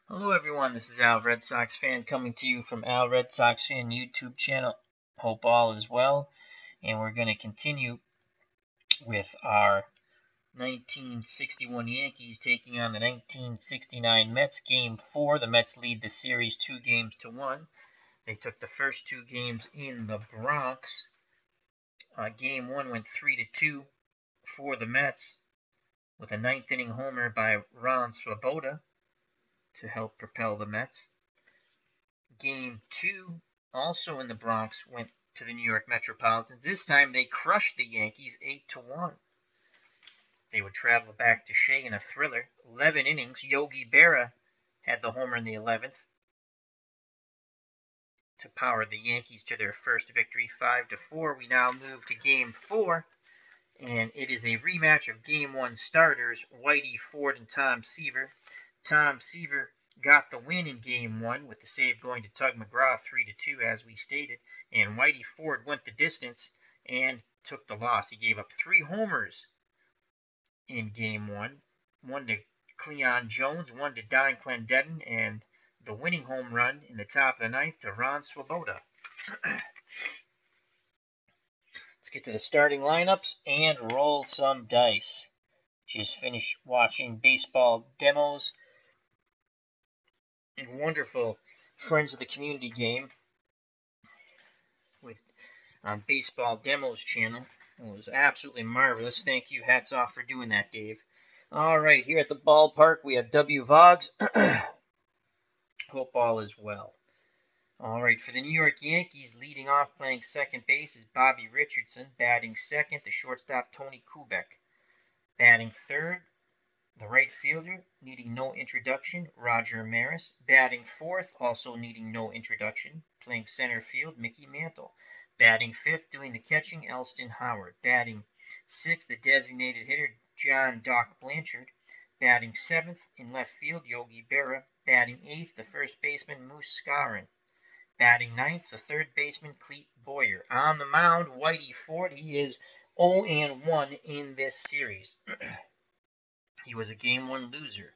Hello everyone, this is Al Red Sox fan coming to you from Al Red Sox fan YouTube channel. Hope all is well, and we're going to continue with our 1961 Yankees taking on the 1969 Mets. Game 4, the Mets lead the series 2-1. They took the first two games in the Bronx. Game 1 went 3-2 for the Mets with a ninth inning homer by Ron Swoboda to help propel the Mets. Game 2, also in the Bronx, went to the New York Metropolitans. This time they crushed the Yankees 8-1. They would travel back to Shea in a thriller. 11 innings. Yogi Berra had the homer in the 11th to power the Yankees to their first victory, 5-4. We now move to Game 4, and it is a rematch of Game 1 starters, Whitey, Ford, and Tom Seaver. Tom Seaver got the win in Game 1 with the save going to Tug McGraw 3-2 as we stated, and Whitey Ford went the distance and took the loss. He gave up 3 homers in Game 1, one to Cleon Jones, one to Don Clendenin, and the winning home run in the top of the ninth to Ron Swoboda. Let's get to the starting lineups and roll some dice. Just finished watching baseball demos and wonderful Friends of the Community Game with on Baseball Demos channel. It was absolutely marvelous. Thank you. Hats off for doing that, Dave. All right, here at the ballpark, we have W. Vogs. Hope all is well. All right, for the New York Yankees, leading off playing second base is Bobby Richardson. Batting second, the shortstop, Tony Kubek. Batting third, the right fielder, needing no introduction, Roger Maris. Batting fourth, also needing no introduction, playing center field, Mickey Mantle. Batting fifth, doing the catching, Elston Howard. Batting sixth, the designated hitter, John Doc Blanchard. Batting seventh, in left field, Yogi Berra. Batting eighth, the first baseman, Moose Skowron. Batting ninth, the third baseman, Clete Boyer. On the mound, Whitey Ford. He is 0-1 in this series. He was a Game 1 loser.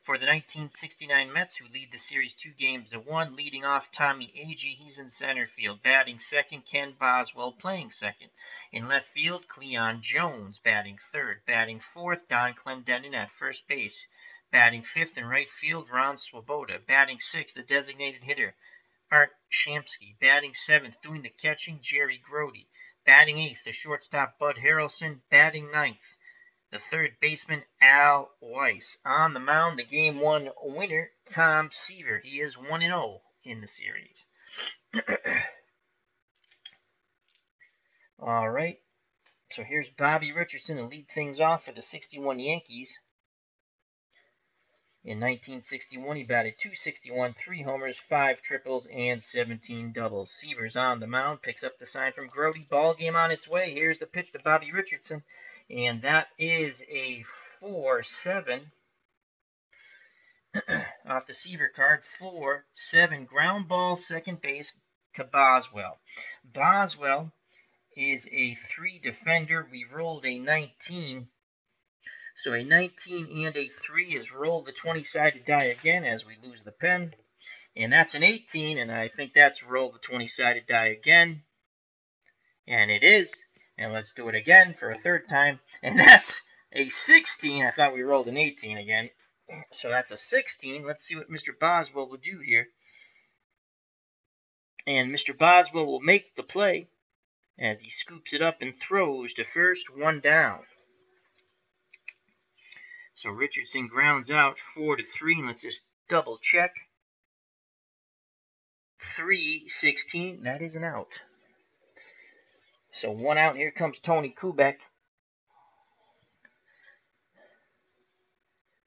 For the 1969 Mets, who lead the series 2-1, leading off Tommy Agee, he's in center field. Batting second, Ken Boswell playing second. In left field, Cleon Jones batting third. Batting fourth, Don Clendenin at first base. Batting fifth in right field, Ron Swoboda. Batting sixth, the designated hitter, Art Shamsky. Batting seventh, doing the catching, Jerry Grody. Batting eighth, the shortstop, Bud Harrelson. Batting ninth, the third baseman, Al Weiss. On the mound, the Game 1 winner, Tom Seaver. He is 1-0 in the series. All right, so here's Bobby Richardson to lead things off for the 61 Yankees. In 1961, he batted .261, 3 homers, 5 triples, and 17 doubles. Seaver's on the mound, picks up the sign from Grody. Ball game on its way. Here's the pitch to Bobby Richardson, and that is a 4-7 off the Seaver card. 4-7 ground ball, second base to Boswell. Boswell is a 3 defender. We rolled a 19. So a 19 and a 3 is roll the 20-sided die again as we lose the pen. And that's an 18, and I think that's roll the 20-sided die again. And it is. And let's do it again for a third time. And that's a 16. I thought we rolled an 18 again. So that's a 16. Let's see what Mr. Boswell will do here. And Mr. Boswell will make the play as he scoops it up and throws to first, 1 down. So Richardson grounds out 4-3, and let's just double check. 3-16, that is an out. So 1 out, here comes Tony Kubek.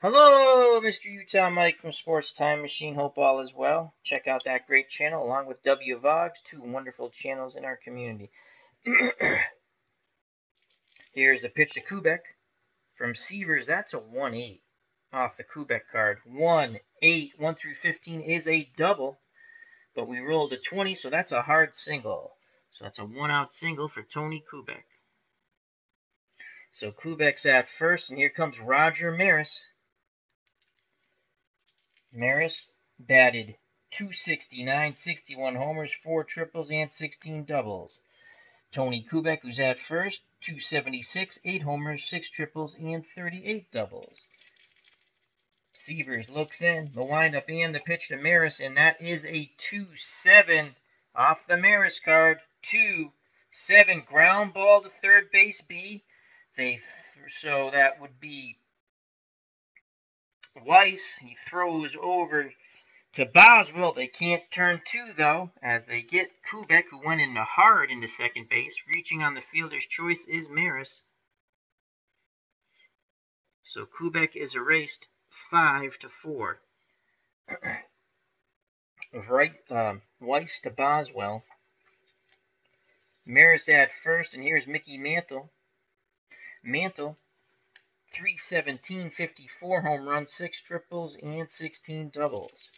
Hello, Mr. Utah Mike from Sports Time Machine. Hope all is well. Check out that great channel along with W. Vogs, 2 wonderful channels in our community. Here's the pitch to Kubek. From Seavers, that's a 1-8 off the Kubek card. 1-8, 1 through 15 is a double, but we rolled a 20, so that's a hard single. So that's a 1-out single for Tony Kubek. So Kubek's at first, and here comes Roger Maris. Maris batted .269, 61 homers, 4 triples, and 16 doubles. Tony Kubek, who's at first, .276, 8 homers, 6 triples, and 38 doubles. Seaver looks in, the windup and the pitch to Maris, and that is a 2-7 off the Maris card. 2-7 ground ball to third base B. So that would be Weiss. He throws over to Boswell. They can't turn 2, though, as they get Kubek, who went into hard into second base. Reaching on the fielder's choice is Maris. So Kubek is erased 5-4. Weiss to Boswell. Maris at first, and here's Mickey Mantle. Mantle, .317, 54 home runs, 6 triples, and 16 doubles.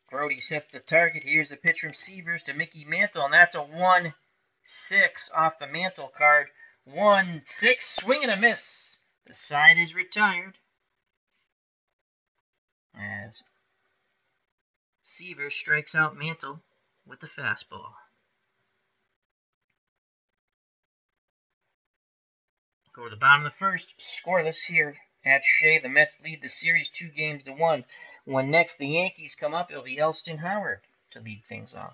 Brody sets the target. Here's the pitch from Seavers to Mickey Mantle, and that's a 1-6 off the Mantle card. 1-6, swing and a miss. The side is retired as Seaver strikes out Mantle with the fastball. Go to the bottom of the first, scoreless here at Shea. The Mets lead the series 2-1. When next the Yankees come up, it'll be Elston Howard to lead things off.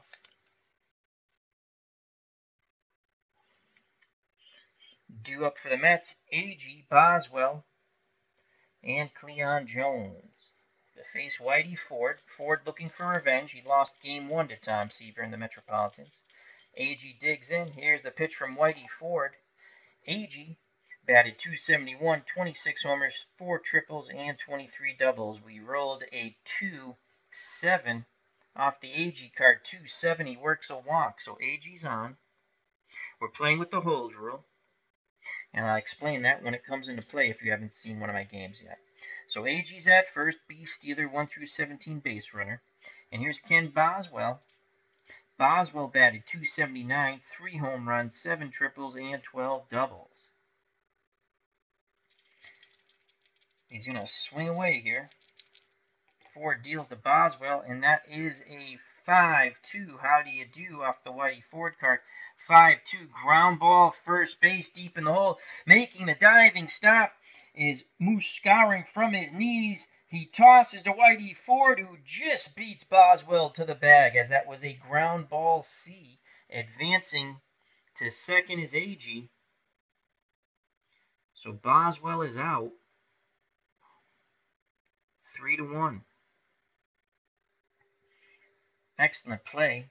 Due up for the Mets, Agee, Boswell, and Cleon Jones. To face Whitey, Ford. Ford looking for revenge. He lost Game 1 to Tom Seaver in the Metropolitans. Agee digs in. Here's the pitch from Whitey, Ford. Agee batted .271, 26 homers, 4 triples, and 23 doubles. We rolled a 2-7 off the Agee card. 2-7, he works a walk, so Agee's on. We're playing with the hold rule, and I'll explain that when it comes into play if you haven't seen one of my games yet. So Agee's at first, B Steeler, 1-17 base runner. And here's Ken Boswell. Boswell batted .279, 3 home runs, 7 triples, and 12 doubles. He's going to swing away here. Ford deals to Boswell, and that is a 5-2. How do you do off the Whitey Ford card? 5-2, ground ball, first base, deep in the hole. Making the diving stop is Moose scouring from his knees. He tosses to Whitey Ford, who just beats Boswell to the bag, as that was a ground ball C. Advancing to second is Agee. So Boswell is out. 3-1. Excellent play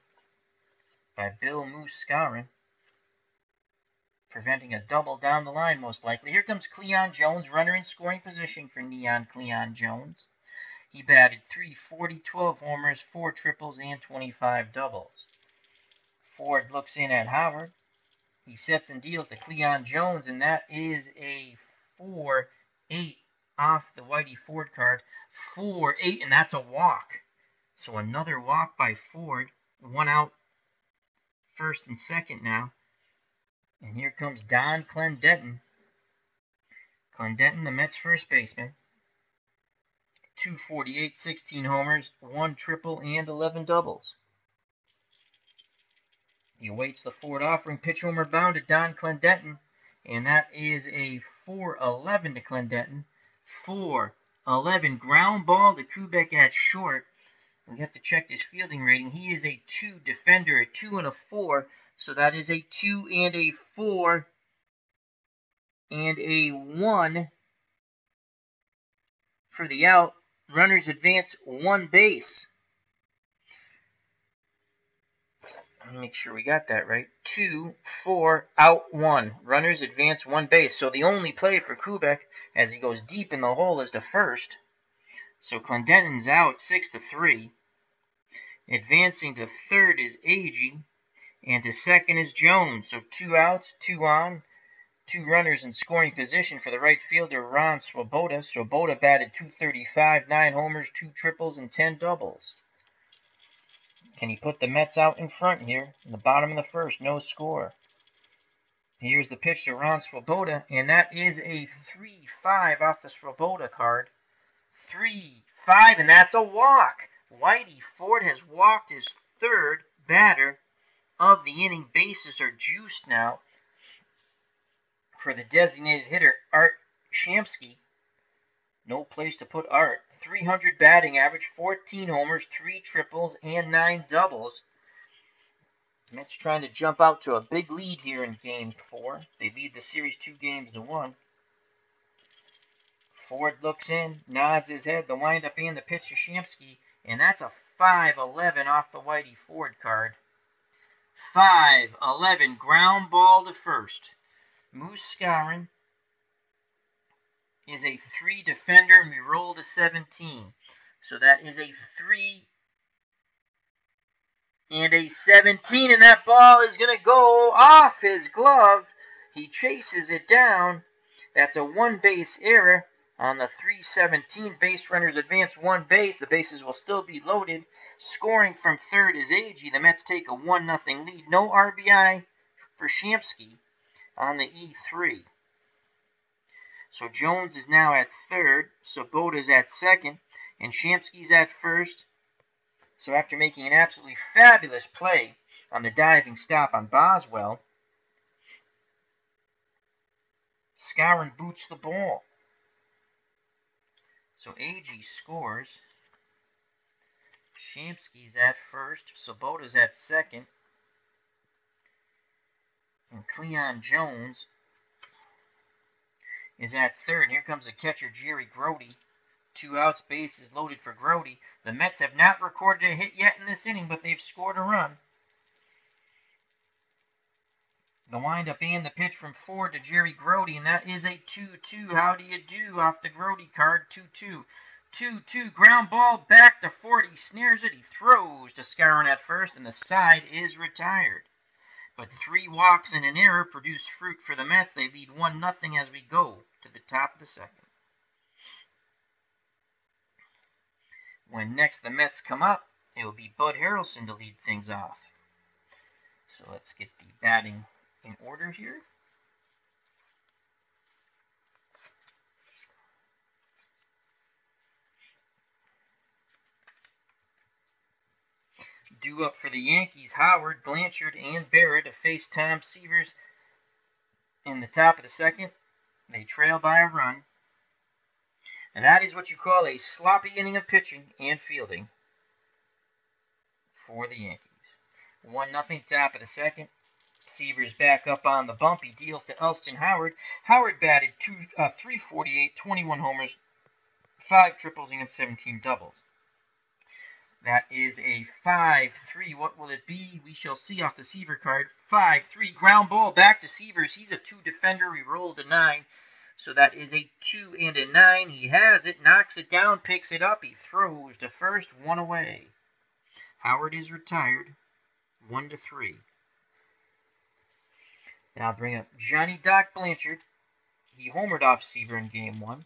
by Bill Moose Scouring, preventing a double down the line most likely. Here comes Cleon Jones, runner in scoring position for Neon Cleon Jones. He batted .340, 12 homers, 4 triples, and 25 doubles. Ford looks in at Howard. He sets and deals to Cleon Jones, and that is a 4-8 off the Whitey Ford card. 4-8, and that's a walk. So another walk by Ford. 1 out, first and second now. And here comes Don Clendenton. Clendenton, the Mets first baseman. .248, 16 homers, 1 triple, and 11 doubles. He awaits the Ford offering. Pitch homer bound to Don Clendenton. And that is a 4-11 to Clendenton. 4-11. Ground ball to Kubek at short. We have to check his fielding rating. He is a 2 defender, a 2 and a 4. So that is a 2 and a 4 and a 1 for the out. Runners advance 1 base. Let me make sure we got that right. 2, 4, out 1. Runners advance 1 base. So the only play for Kubek as he goes deep in the hole is to first. So Clendenton's out 6-3. Advancing to third is Agee. And to second is Jones. So 2 outs, 2 on. 2 runners in scoring position for the right fielder, Ron Swoboda. Swoboda batted .235, 9 homers, 2 triples, and 10 doubles. Can he put the Mets out in front here? In the bottom of the first, no score. Here's the pitch to Ron Swoboda, and that is a 3-5 off the Swoboda card. 3-5, and that's a walk. Whitey Ford has walked his third batter of the inning. Bases are juiced now for the designated hitter, Art Shamsky. No place to put Art. 300 batting average, 14 homers, 3 triples, and 9 doubles. Mets trying to jump out to a big lead here in Game 4. They lead the series 2-1. Ford looks in, nods his head, the windup and the pitch to Shamsky, and that's a 5-11 off the Whitey Ford card. 5-11, ground ball to first. Moose Skowron is a 3 defender, and we roll to 17. So that is a 3 and a 17, and that ball is going to go off his glove. He chases it down. That's a 1-base error on the 3-17. Base runners advance 1 base. The bases will still be loaded. Scoring from third is Agee. The Mets take a 1-0 lead. No RBI for Shamsky on the E3. So Jones is now at third. Swoboda's at second. And Shamsky's at first. So after making an absolutely fabulous play on the diving stop on Boswell, Skowron boots the ball. So Agee scores. Shamsky's at first. Swoboda's at second. And Cleon Jones is at third. Here comes the catcher, Jerry Grody. 2 outs, bases loaded for Grody. The Mets have not recorded a hit yet in this inning, but they've scored a run. The windup and the pitch from Ford to Jerry Grody, and that is a 2-2. How do you do off the Grody card? 2-2. 2-2, ground ball back to Ford. He snares it. He throws to Skowron at first, and the side is retired. But 3 walks and an error produce fruit for the Mets. They lead 1-0 as we go to the top of the second. When next the Mets come up, it will be Bud Harrelson to lead things off. So let's get the batting in order here. Due up for the Yankees, Howard, Blanchard, and Berra to face Tom Seavers in the top of the second. They trail by a run. And that is what you call a sloppy inning of pitching and fielding for the Yankees. 1-0 top of the second. Seaver's back up on the bump. He deals to Elston Howard. Howard batted .348, 21 homers, 5 triples, and 17 doubles. That is a 5-3. What will it be? We shall see off the Seaver card. 5-3. Ground ball back to Seavers. He's a 2 defender. He rolled a 9. So that is a 2 and a 9. He has it, knocks it down, picks it up. He throws to first, 1 away. Howard is retired, 1-3. Now I'll bring up Johnny Doc Blanchard. He homered off Seaver in Game 1.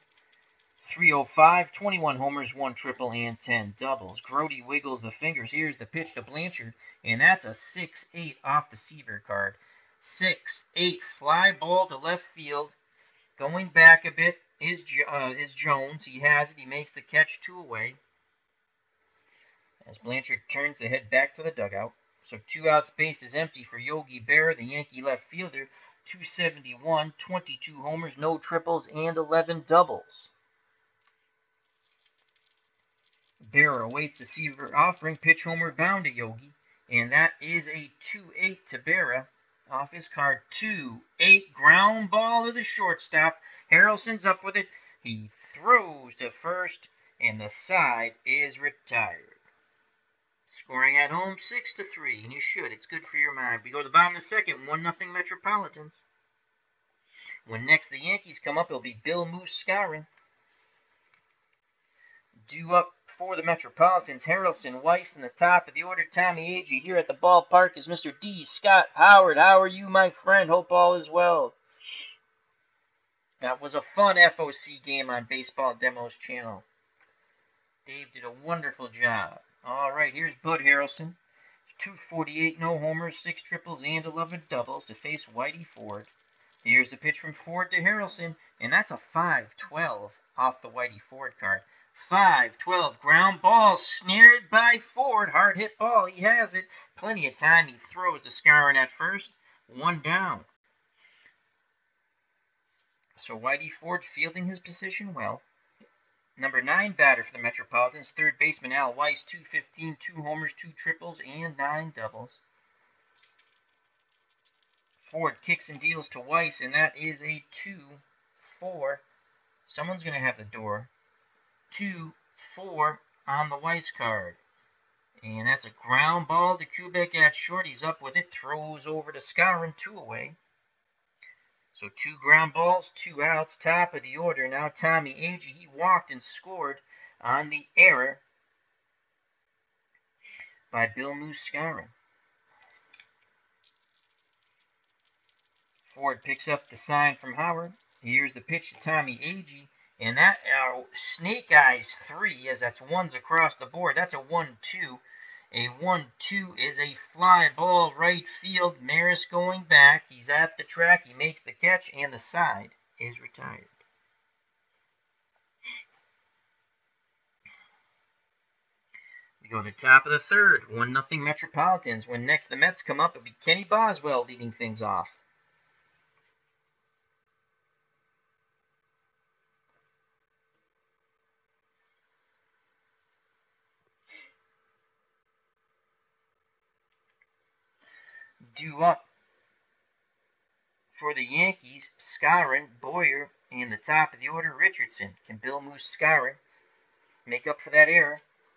305, 21 homers, 1 triple, and 10 doubles. Grody wiggles the fingers. Here's the pitch to Blanchard, and that's a 6-8 off the Seaver card. 6-8, fly ball to left field. Going back a bit is Jones. He has it. He makes the catch, 2 away. As Blanchard turns to head back to the dugout. So 2 outs, base is empty for Yogi Berra, the Yankee left fielder. 271, 22 homers, no triples, and 11 doubles. Berra awaits the Seaver offering. Pitch homer bound to Yogi. And that is a 2-8 to Berra. Off his card, 2-8, ground ball to the shortstop. Harrelson's up with it. He throws to first, and the side is retired. Scoring at home, 6-3, and you should. It's good for your mind. We go to the bottom of the second, 1-0 Metropolitans. When next the Yankees come up, it'll be Bill Moose Skowron. Due up for the Metropolitans, Harrelson, Weiss in the top of the order. Tommy Agee here at the ballpark is Mr. D. Scott Howard. How are you, my friend? Hope all is well. That was a fun FOC game on Baseball Demos channel. Dave did a wonderful job. All right, here's Bud Harrelson. 248, no homers, 6 triples, and 11 doubles to face Whitey Ford. Here's the pitch from Ford to Harrelson, and that's a 5-12 off the Whitey Ford card. 5-12, ground ball, snared by Ford. Hard hit ball, he has it. Plenty of time, he throws to Skowron at first. 1 down. So Whitey Ford fielding his position well. Number 9 batter for the Metropolitans, third baseman Al Weiss, 215, 2 homers, 2 triples, and 9 doubles. Ford kicks and deals to Weiss, and that is a 2-4. Someone's going to have the door. 2-4 on the Weiss card. And that's a ground ball to Kubek at short. He's up with it, throws over to Skowron, 2 away. So 2 ground balls, 2 outs, top of the order. Now Tommy Agee, he walked and scored on the error by Bill Moose Skowron. Ford picks up the sign from Howard. Here's the pitch to Tommy Agee. And that snake eyes 3, as that's 1s across the board. That's a 1-2. A 1-2 is a fly ball right field. Maris going back. He's at the track. He makes the catch, and the side is retired. We go to the top of the third. 1-0 Metropolitans. When next the Mets come up, it'll be Kenny Boswell leading things off. Due up for the Yankees, Skowron, Boyer, and the top of the order, Richardson. Can Bill Moose Skowron make up for that error?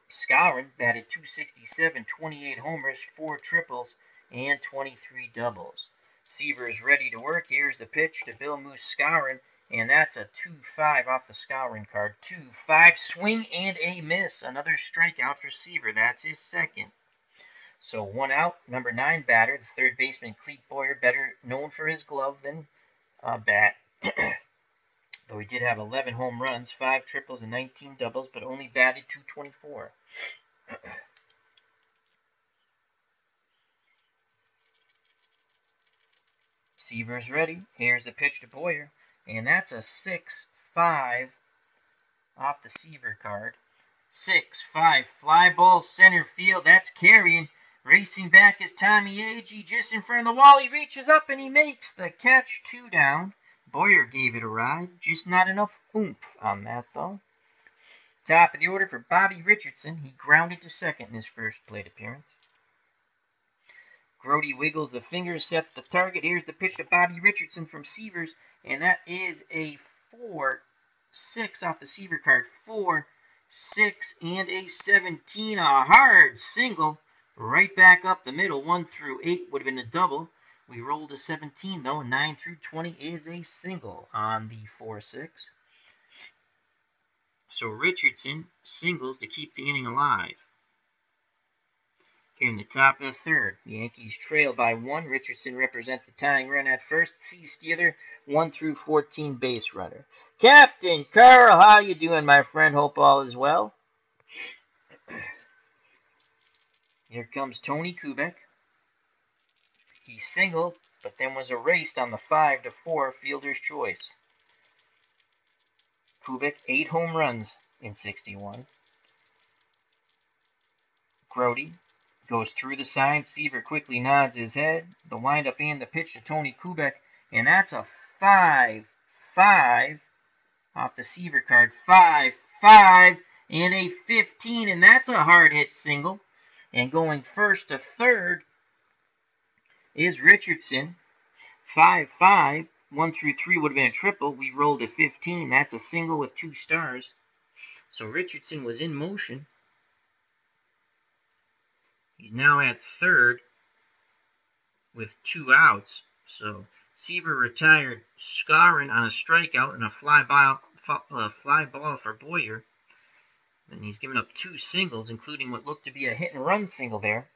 Skowron batted .267, 28 homers, 4 triples, and 23 doubles. Seaver is ready to work. Here's the pitch to Bill Moose Skowron, and that's a 2-5 off the Skowron card. 2-5, swing and a miss. Another strikeout for Seaver. That's his second. So 1 out, number 9 batter, the third baseman, Clete Boyer, better known for his glove than bat. Though he did have 11 home runs, 5 triples, and 19 doubles, but only batted .224. Seaver's ready. Here's the pitch to Boyer, and that's a 6-5 off the Seaver card. 6-5, fly ball center field. That's carrying. Racing back is Tommy Agee, just in front of the wall. He reaches up and he makes the catch. 2 down. Boyer gave it a ride. Just not enough oomph on that, though. Top of the order for Bobby Richardson. He grounded to second in his first plate appearance. Grody wiggles the fingers, sets the target. Here's the pitch to Bobby Richardson from Seavers, and that is a 4-6 off the Seaver card. 4-6 and a 17. A hard single. Right back up the middle. 1 through 8 would have been a double. We rolled a 17, though. 9 through 20 is a single on the 4-6. So Richardson singles to keep the inning alive. Here in the top of the third, the Yankees trail by 1. Richardson represents the tying run at first. C-Stealer, 1 through 14 base runner. Captain Carl, how you doing, my friend? Hope all is well. Here comes Tony Kubek. He singled, but then was erased on the 5-4 fielder's choice. Kubek, 8 home runs in 61. Grody goes through the sign. Seaver quickly nods his head. The windup and the pitch to Tony Kubek, and that's a 5-5 off the Seaver card. 5-5 and a 15, and that's a hard hit single. And going first to third is Richardson. 5-5. 1 through 3 would have been a triple. We rolled a 15. That's a single with 2 stars. So Richardson was in motion. He's now at third with 2 outs. So Seaver retired Skowron on a strikeout and a fly ball for Boyer. And he's given up 2 singles, including what looked to be a hit-and-run single there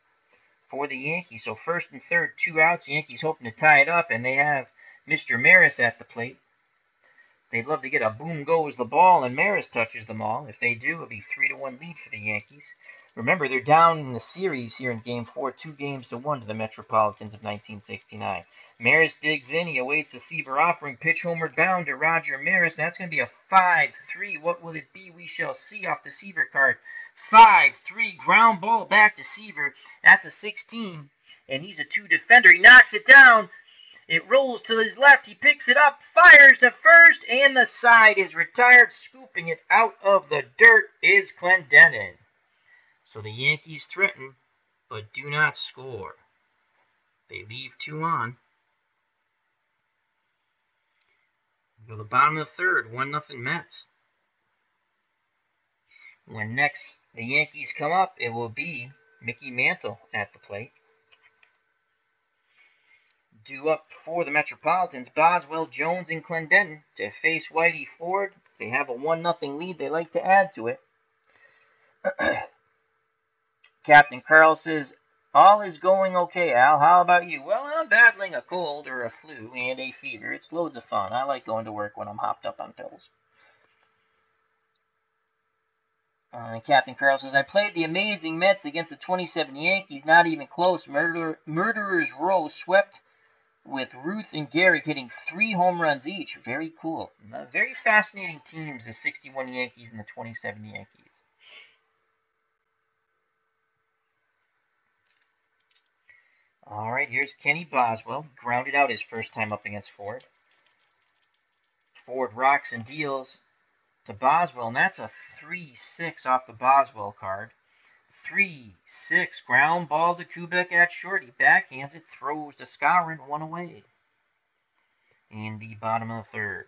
for the Yankees. So first and third, 2 outs. The Yankees hoping to tie it up, and they have Mr. Maris at the plate. They'd love to get a boom goes the ball and Maris touches them all. If they do, it'll be 3-1 lead for the Yankees. Remember, they're down in the series here in Game 4, 2-1 to the Metropolitans of 1969. Maris digs in. He awaits the Seaver offering. Pitch homeward bound to Roger Maris. That's going to be a 5-3. What will it be? We shall see off the Seaver card. 5-3 ground ball back to Seaver. That's a 16, and he's a 2 defender. He knocks it down. It rolls to his left. He picks it up, fires to first, and the side is retired. Scooping it out of the dirt is Clendenin. So the Yankees threaten, but do not score. They leave 2 on. Go to the bottom of the third, 1-0 Mets. When next the Yankees come up, it will be Mickey Mantle at the plate. Due up for the Metropolitans, Boswell, Jones, and Clendenin to face Whitey Ford. They have a 1-0 lead. They like to add to it. Captain Carl says, all is going okay, Al. How about you? Well, I'm battling a cold or a flu and a fever. It's loads of fun. I like going to work when I'm hopped up on pills. Captain Carl says, I played the amazing Mets against the 27 Yankees. Not even close. Murderers Row swept with Ruth and Garrick hitting 3 home runs each. Very cool. Very fascinating teams, the 61 Yankees and the 27 Yankees. All right, here's Kenny Boswell. Grounded out his first time up against Ford. Ford rocks and deals to Boswell, and that's a 3-6 off the Boswell card. 3-6, ground ball to Kubek at short. He backhands it, throws to Skowron, 1 away. In the bottom of the third.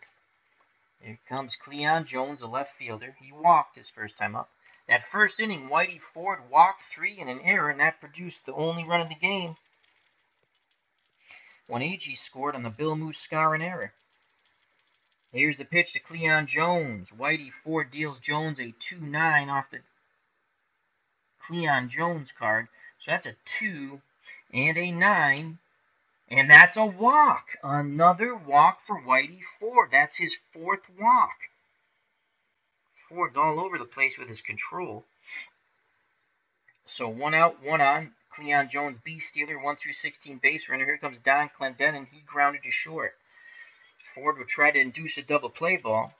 Here comes Cleon Jones, the left fielder. He walked his first time up. That first inning, Whitey Ford walked 3 in an error, and that produced the only run of the game when A.G. scored on the Bill Moose Skowron error. Here's the pitch to Cleon Jones. Whitey Ford deals Jones a 2-9 off the Cleon Jones card. So that's a 2 and a 9. And that's a walk. Another walk for Whitey Ford. That's his 4th walk. Ford's all over the place with his control. So 1 out, 1 on. Cleon Jones, B-stealer, 1-16 base runner. Here comes Don Clendenin. He grounded to short. Ford would try to induce a double play ball.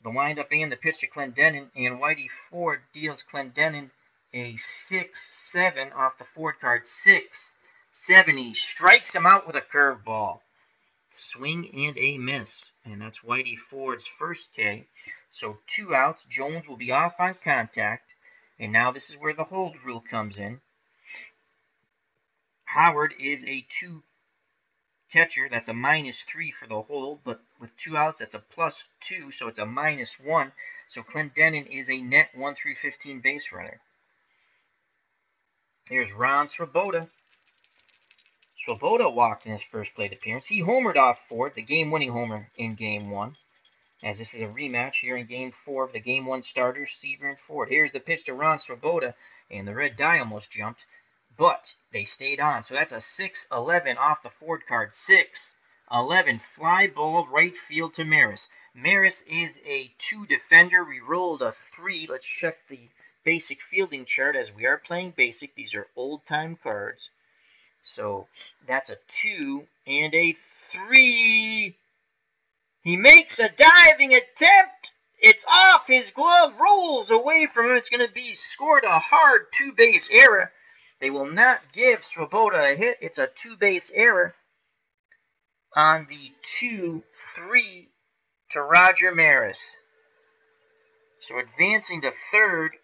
The windup and the pitch to Clendenin, and Whitey Ford deals Clendenin a 6-7 off the Ford card. 6-7. He strikes him out with a curveball. Swing and a miss. And that's Whitey Ford's first K. So 2 outs. Jones will be off on contact. And now this is where the hold rule comes in. Howard is a 2 catcher. That's a -3 for the hold, but with 2 outs, that's a +2, so it's a -1. So Clendenin is a net 1-15 base runner. Here's Ron Swoboda. Swoboda walked in his first plate appearance. He homered off Ford, the game-winning homer in Game 1. As this is a rematch here in Game 4 of the Game 1 starters, Seaver and Ford. Here's the pitch to Ron Swoboda, and the red die almost jumped, but they stayed on. So that's a 6-11 off the Ford card. 6-11, fly ball right field to Maris. Maris is a 2 defender. We rolled a 3. Let's check the basic fielding chart as we are playing basic. These are old-time cards. So that's a 2 and a 3. He makes a diving attempt. It's off his glove, rolls away from him. It's going to be scored a hard 2-base error. They will not give Swoboda a hit. It's a 2-base error on the 2-3 to Roger Maris. So advancing to third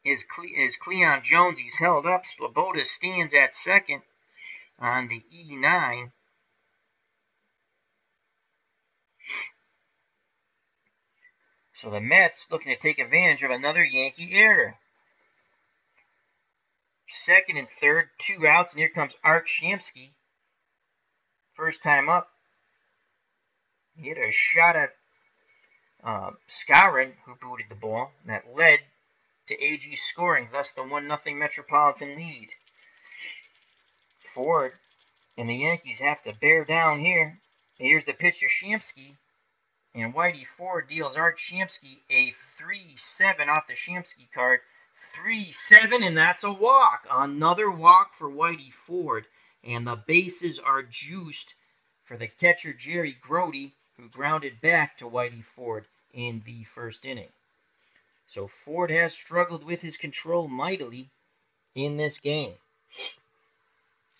is Cleon Jones. He's held up. Swoboda stands at second on the E9. So the Mets looking to take advantage of another Yankee error. Second and third, 2 outs, and here comes Art Shamsky. First time up. He hit a shot at Skowron, who booted the ball, and that led to AG scoring, thus the 1-0 Metropolitan lead. Ford and the Yankees have to bear down here. Here's the pitch to Shamsky. And Whitey Ford deals Art Shamsky a 3-7 off the Shamsky card. 3-7, and that's a walk. Another walk for Whitey Ford. And the bases are juiced for the catcher Jerry Grody, who grounded back to Whitey Ford in the first inning. So Ford has struggled with his control mightily in this game.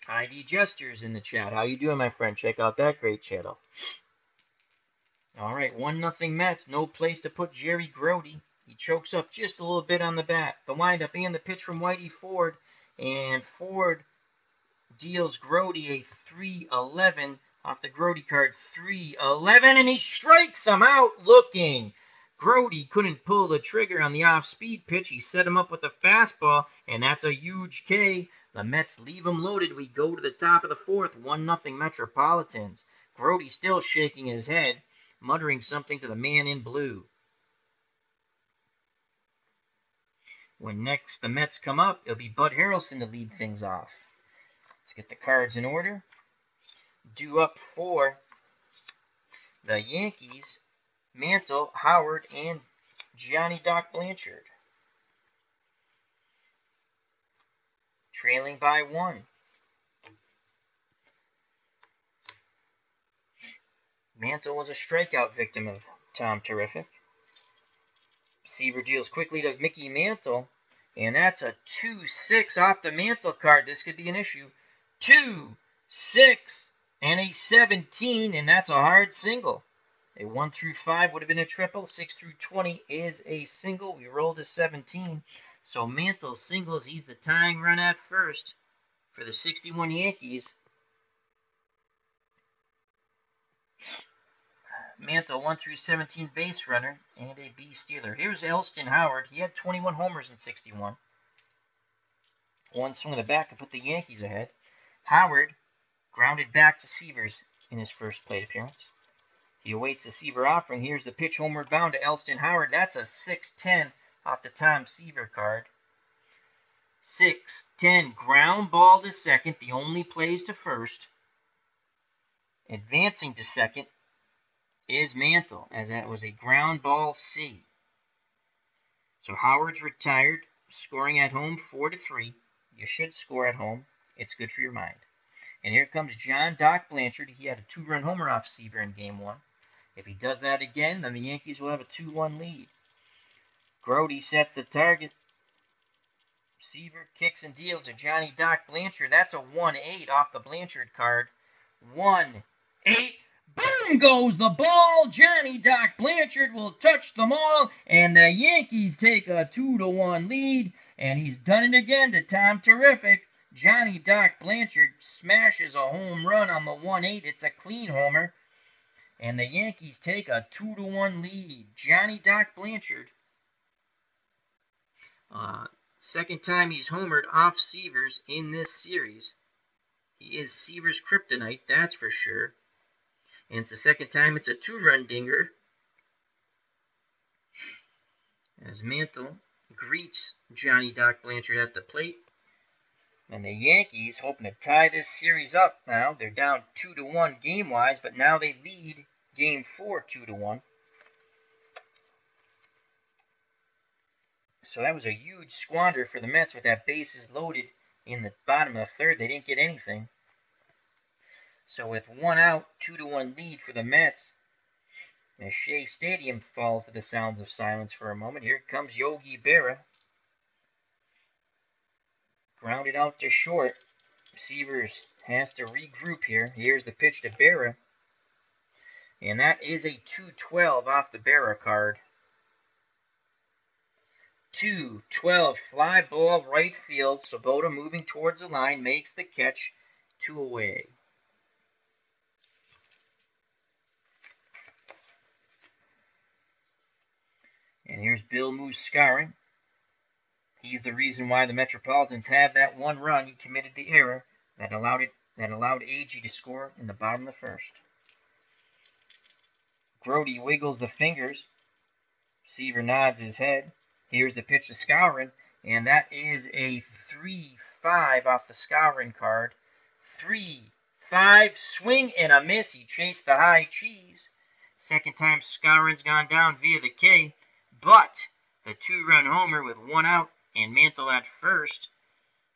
ID Gestures in the chat. How you doing, my friend? Check out that great channel. All right, 1-0 Mets. No place to put Jerry Grody. He chokes up just a little bit on the bat. The windup and the pitch from Whitey Ford. And Ford deals Grody a 3-11 off the Grody card. 3-11, and he strikes him out looking. Grody couldn't pull the trigger on the off-speed pitch. He set him up with a fastball, and that's a huge K. The Mets leave him loaded. We go to the top of the fourth. 1-0 Metropolitans. Grody still shaking his head, muttering something to the man in blue. When next the Mets come up, it'll be Bud Harrelson to lead things off. Let's get the cards in order. Due up for the Yankees, Mantle, Howard, and Johnny Doc Blanchard. Trailing by 1. Mantle was a strikeout victim of Tom Terrific. Seaver deals quickly to Mickey Mantle, and that's a 2-6 off the Mantle card. This could be an issue. 2, 6, and a 17, and that's a hard single. A 1 through 5 would have been a triple. 6 through 20 is a single. We rolled a 17. So Mantle singles. He's the tying run at first for the 61 Yankees. Mantle 1 through 17 base runner and a B stealer. Here's Elston Howard. He had 21 homers in 61. One swing of the bat to put the Yankees ahead. Howard grounded back to Seavers in his first plate appearance. He awaits the Seaver offering. Here's the pitch homeward bound to Elston Howard. That's a 6-10 off the Tom Seaver card. 6-10, ground ball to second. The only plays to first. Advancing to second is Mantle, as that was a ground ball C. So Howard's retired, scoring at home 4-3. You should score at home. It's good for your mind. And here comes John Doc Blanchard. He had a 2-run homer off Seaver in Game 1. If he does that again, then the Yankees will have a 2-1 lead. Grody sets the target. Seaver kicks and deals to Johnny Doc Blanchard. That's a 1-8 off the Blanchard card. 1-8. Boom goes the ball. Johnny Doc Blanchard will touch them all. And the Yankees take a 2-1 lead. And he's done it again to Tom Terrific. Johnny Doc Blanchard smashes a home run on the 1-8. It's a clean homer. And the Yankees take a 2-1 lead. Johnny Doc Blanchard. Second time he's homered off Seavers in this series. He is Seavers' kryptonite, that's for sure. And it's the second time it's a 2-run dinger. As Mantle greets Johnny Doc Blanchard at the plate. And the Yankees hoping to tie this series up now. They're down 2-1 game-wise, but now they lead Game 4 2-1. So that was a huge squander for the Mets with that bases loaded in the bottom of the third. They didn't get anything. So with 1 out, 2-1 lead for the Mets. As Shea Stadium falls to the sounds of silence for a moment. Here comes Yogi Berra. Grounded out to short. Seavers has to regroup here. Here's the pitch to Berra. And that is a 2-12 off the Berra card. 2-12, fly ball right field. Svoboda moving towards the line, makes the catch, 2 away. And here's Bill Muscarin. He's the reason why the Metropolitans have that 1 run. He committed the error that allowed Agee to score in the bottom of the first. Grody wiggles the fingers. Seaver nods his head. Here's the pitch to Skowron, and that is a 3-5 off the Skowron card. 3-5, 5, swing and a miss. He chased the high cheese. Second time Skowron's gone down via the K, but the 2-run homer with 1 out and Mantle at first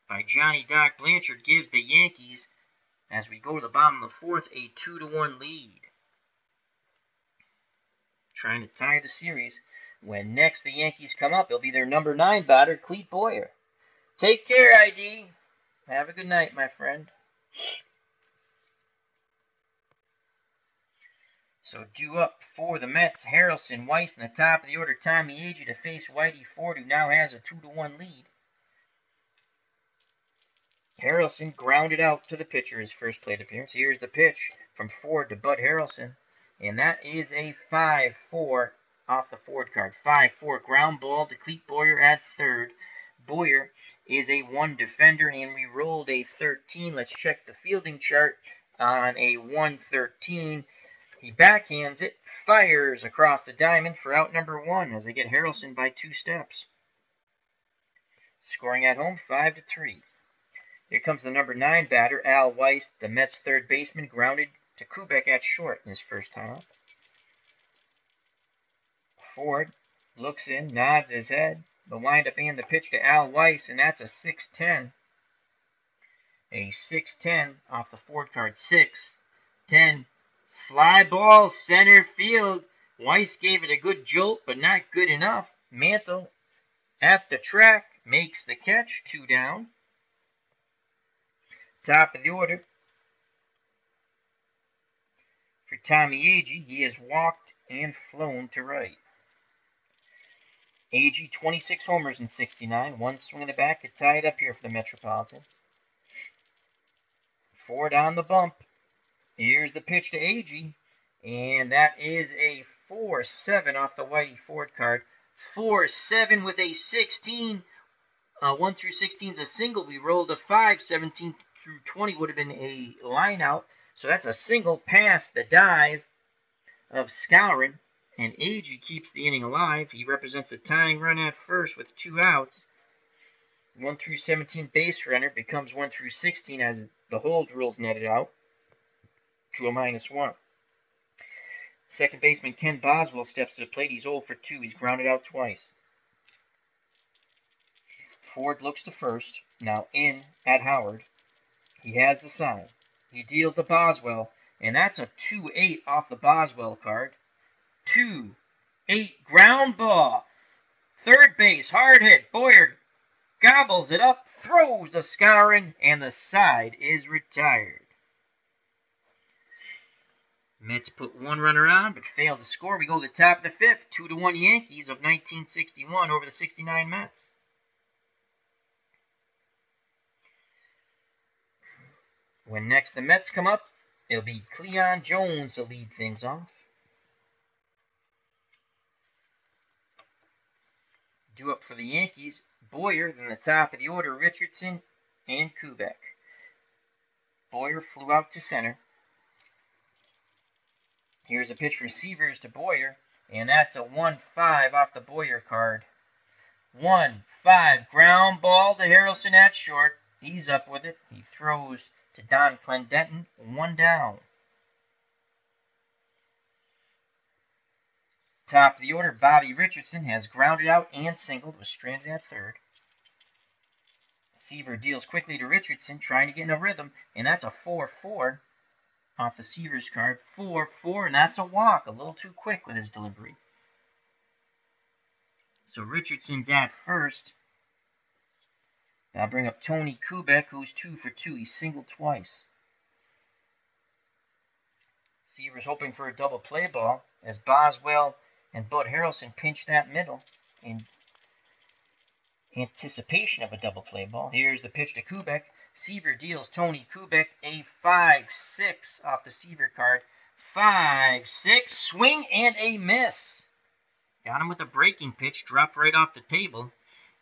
by Johnny Doc Blanchard gives the Yankees, as we go to the bottom of the 4th, a 2-1 lead. Trying to tie the series. When next the Yankees come up, it'll be their number 9 batter, Clete Boyer. Take care, ID. Have a good night, my friend. So due up for the Mets, Harrelson, Weiss in the top of the order, Tommy Agee to face Whitey Ford, who now has a 2-1 lead. Harrelson grounded out to the pitcher, his first plate appearance. Here's the pitch from Ford to Bud Harrelson, and that is a 5-4 off the Ford card. 5-4 ground ball to Clete Boyer at third. Boyer is a 1 defender, and we rolled a 13. Let's check the fielding chart on a 1-13. He backhands it, fires across the diamond for out number 1 as they get Harrelson by 2 steps. Scoring at home, 5-3. Here comes the number 9 batter, Al Weiss, the Mets' third baseman, grounded to Kubek at short in his first time up. Ford looks in, nods his head. The windup and the pitch to Al Weiss, and that's a 6-10. A 6-10 off the Ford card. 6-10. Fly ball, center field. Weiss gave it a good jolt, but not good enough. Mantle at the track makes the catch. 2 down. Top of the order for Tommy Agee. He has walked and flown to right. Agee, 26 homers in 69. 1 swing in the back to tie it up here for the Metropolitan. Ford on the bump. Here's the pitch to Agee, and that is a 4-7 off the Whitey Ford card. 4-7 with a 16. 1 through 16 is a single. We rolled a 5. 17 through 20 would have been a line out. So that's a single past the dive of Skowron, and Agee keeps the inning alive. He represents a tying run at first with 2 outs. 1 through 17 base runner becomes 1 through 16 as the hold rule's netted out to a -1. Second baseman Ken Boswell steps to the plate. He's 0 for 2. He's grounded out twice. Ford looks to first. Now in at Howard. He has the sign. He deals to Boswell, and that's a 2-8 off the Boswell card. 2-8 ground ball. Third base, hard hit. Boyer gobbles it up, throws to Skowron, and the side is retired. Mets put 1 runner on, but failed to score. We go to the top of the 5th. 2-1 Yankees of 1961 over the 69 Mets. When next the Mets come up, it'll be Cleon Jones to lead things off. Due up for the Yankees, Boyer, then the top of the order, Richardson and Kubek. Boyer flew out to center. Here's a pitch from Seavers to Boyer, and that's a 1-5 off the Boyer card. 1-5 ground ball to Harrelson at short. He's up with it. He throws to Don Clendenton. 1 down. Top of the order, Bobby Richardson has grounded out and singled, was stranded at third. Seaver deals quickly to Richardson, trying to get in a rhythm, and that's a 4-4 off the Seaver's card. 4-4, and that's a walk. A little too quick with his delivery. So Richardson's at first. I'll bring up Tony Kubek, who's 2 for 2. He's singled twice. Seaver's hoping for a double play ball as Boswell and Bud Harrelson pinch that middle in anticipation of a double play ball. Here's the pitch to Kubek. Seaver deals Tony Kubek a 5-6 off the Seaver card. 5-6, swing and a miss. Got him with a breaking pitch, dropped right off the table.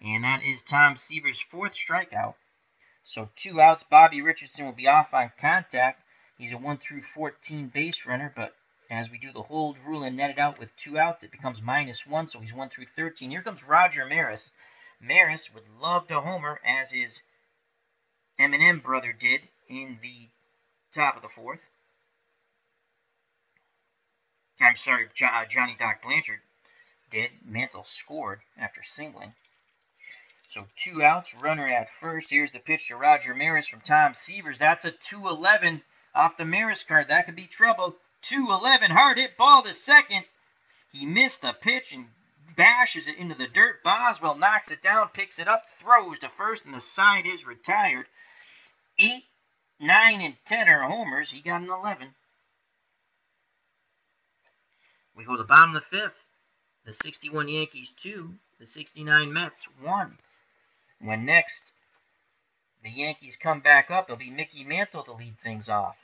And that is Tom Seaver's 4th strikeout. So 2 outs. Bobby Richardson will be off on contact. He's a 1 through 14 base runner, but as we do the hold rule and net it out with 2 outs, it becomes -1, so he's 1 through 13. Here comes Roger Maris. Maris would love to homer, as his Eminem brother did in the top of the fourth. I'm sorry, Johnny Doc Blanchard did. Mantle scored after singling. So 2 outs, runner at first. Here's the pitch to Roger Maris from Tom Seavers. That's a 2-11 off the Maris card. That could be trouble. 2-11, hard hit ball to second. He missed the pitch and bashes it into the dirt. Boswell knocks it down, picks it up, throws to first, and the side is retired. 8, 9, and 10 are homers. He got an 11. We go to the bottom of the fifth. The 61 Yankees 2, the 69 Mets 1. When next the Yankees come back up, it'll be Mickey Mantle to lead things off.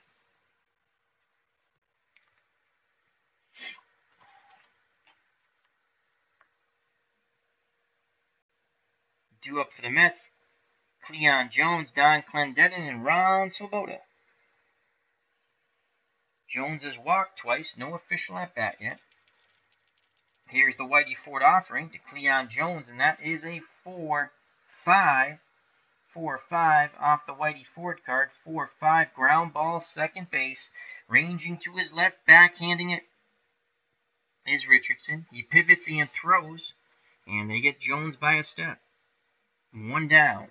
Due up for the Mets, Cleon Jones, Don Clendenin, and Ron Swoboda. Jones has walked twice, no official at-bat yet. Here's the Whitey Ford offering to Cleon Jones, and that is a 4-5. 4-5 off the Whitey Ford card. 4-5 ground ball, second base. Ranging to his left, backhanding it is Richardson. He pivots and throws, and they get Jones by a step. 1 down.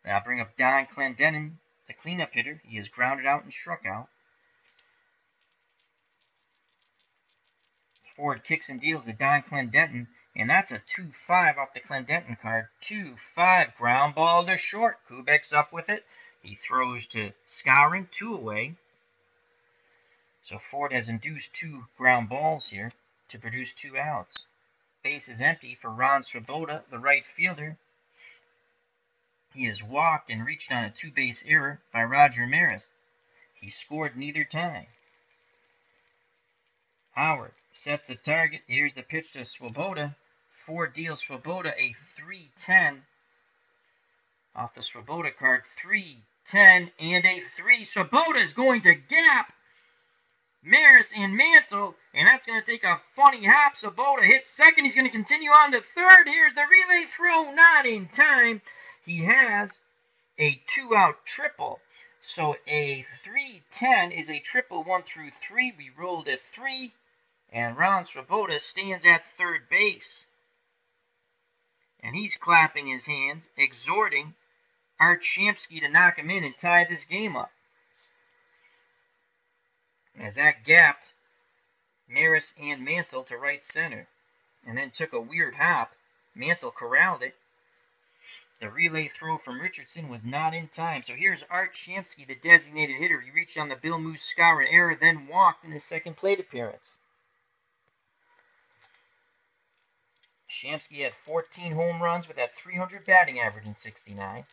Now bring up Don Clendenin, the cleanup hitter. He is grounded out and struck out. Ford kicks and deals to Don Clendenin, and that's a 2-5 off the Clendenin card. 2-5 ground ball to short. Kubek's up with it. He throws to Scouring, 2 away. So Ford has induced 2 ground balls here to produce 2 outs. Base is empty for Ron Swoboda, the right fielder. He has walked and reached on a 2-base error by Roger Maris. He scored neither time. Howard sets the target. Here's the pitch to Swoboda. Ford deals Swoboda a 3-10 off the Swoboda card. 3-10 and a 3. Swoboda is going to gap Maris and Mantle, and that's going to take a funny hop. Swoboda hits second. He's going to continue on to third. Here's the relay throw, not in time. He has a 2-out triple. So a 3-10 is a triple 1 through 3. We rolled a 3, and Ron Swoboda stands at third base. And he's clapping his hands, exhorting Art Shamsky to knock him in and tie this game up. As that gapped Maris and Mantle to right center, and then took a weird hop. Mantle corralled it. The relay throw from Richardson was not in time. So here's Art Shamsky, the designated hitter. He reached on the Bill Moose-Skowron error, then walked in his second plate appearance. Shamsky had 14 home runs with that 300 batting average in 69.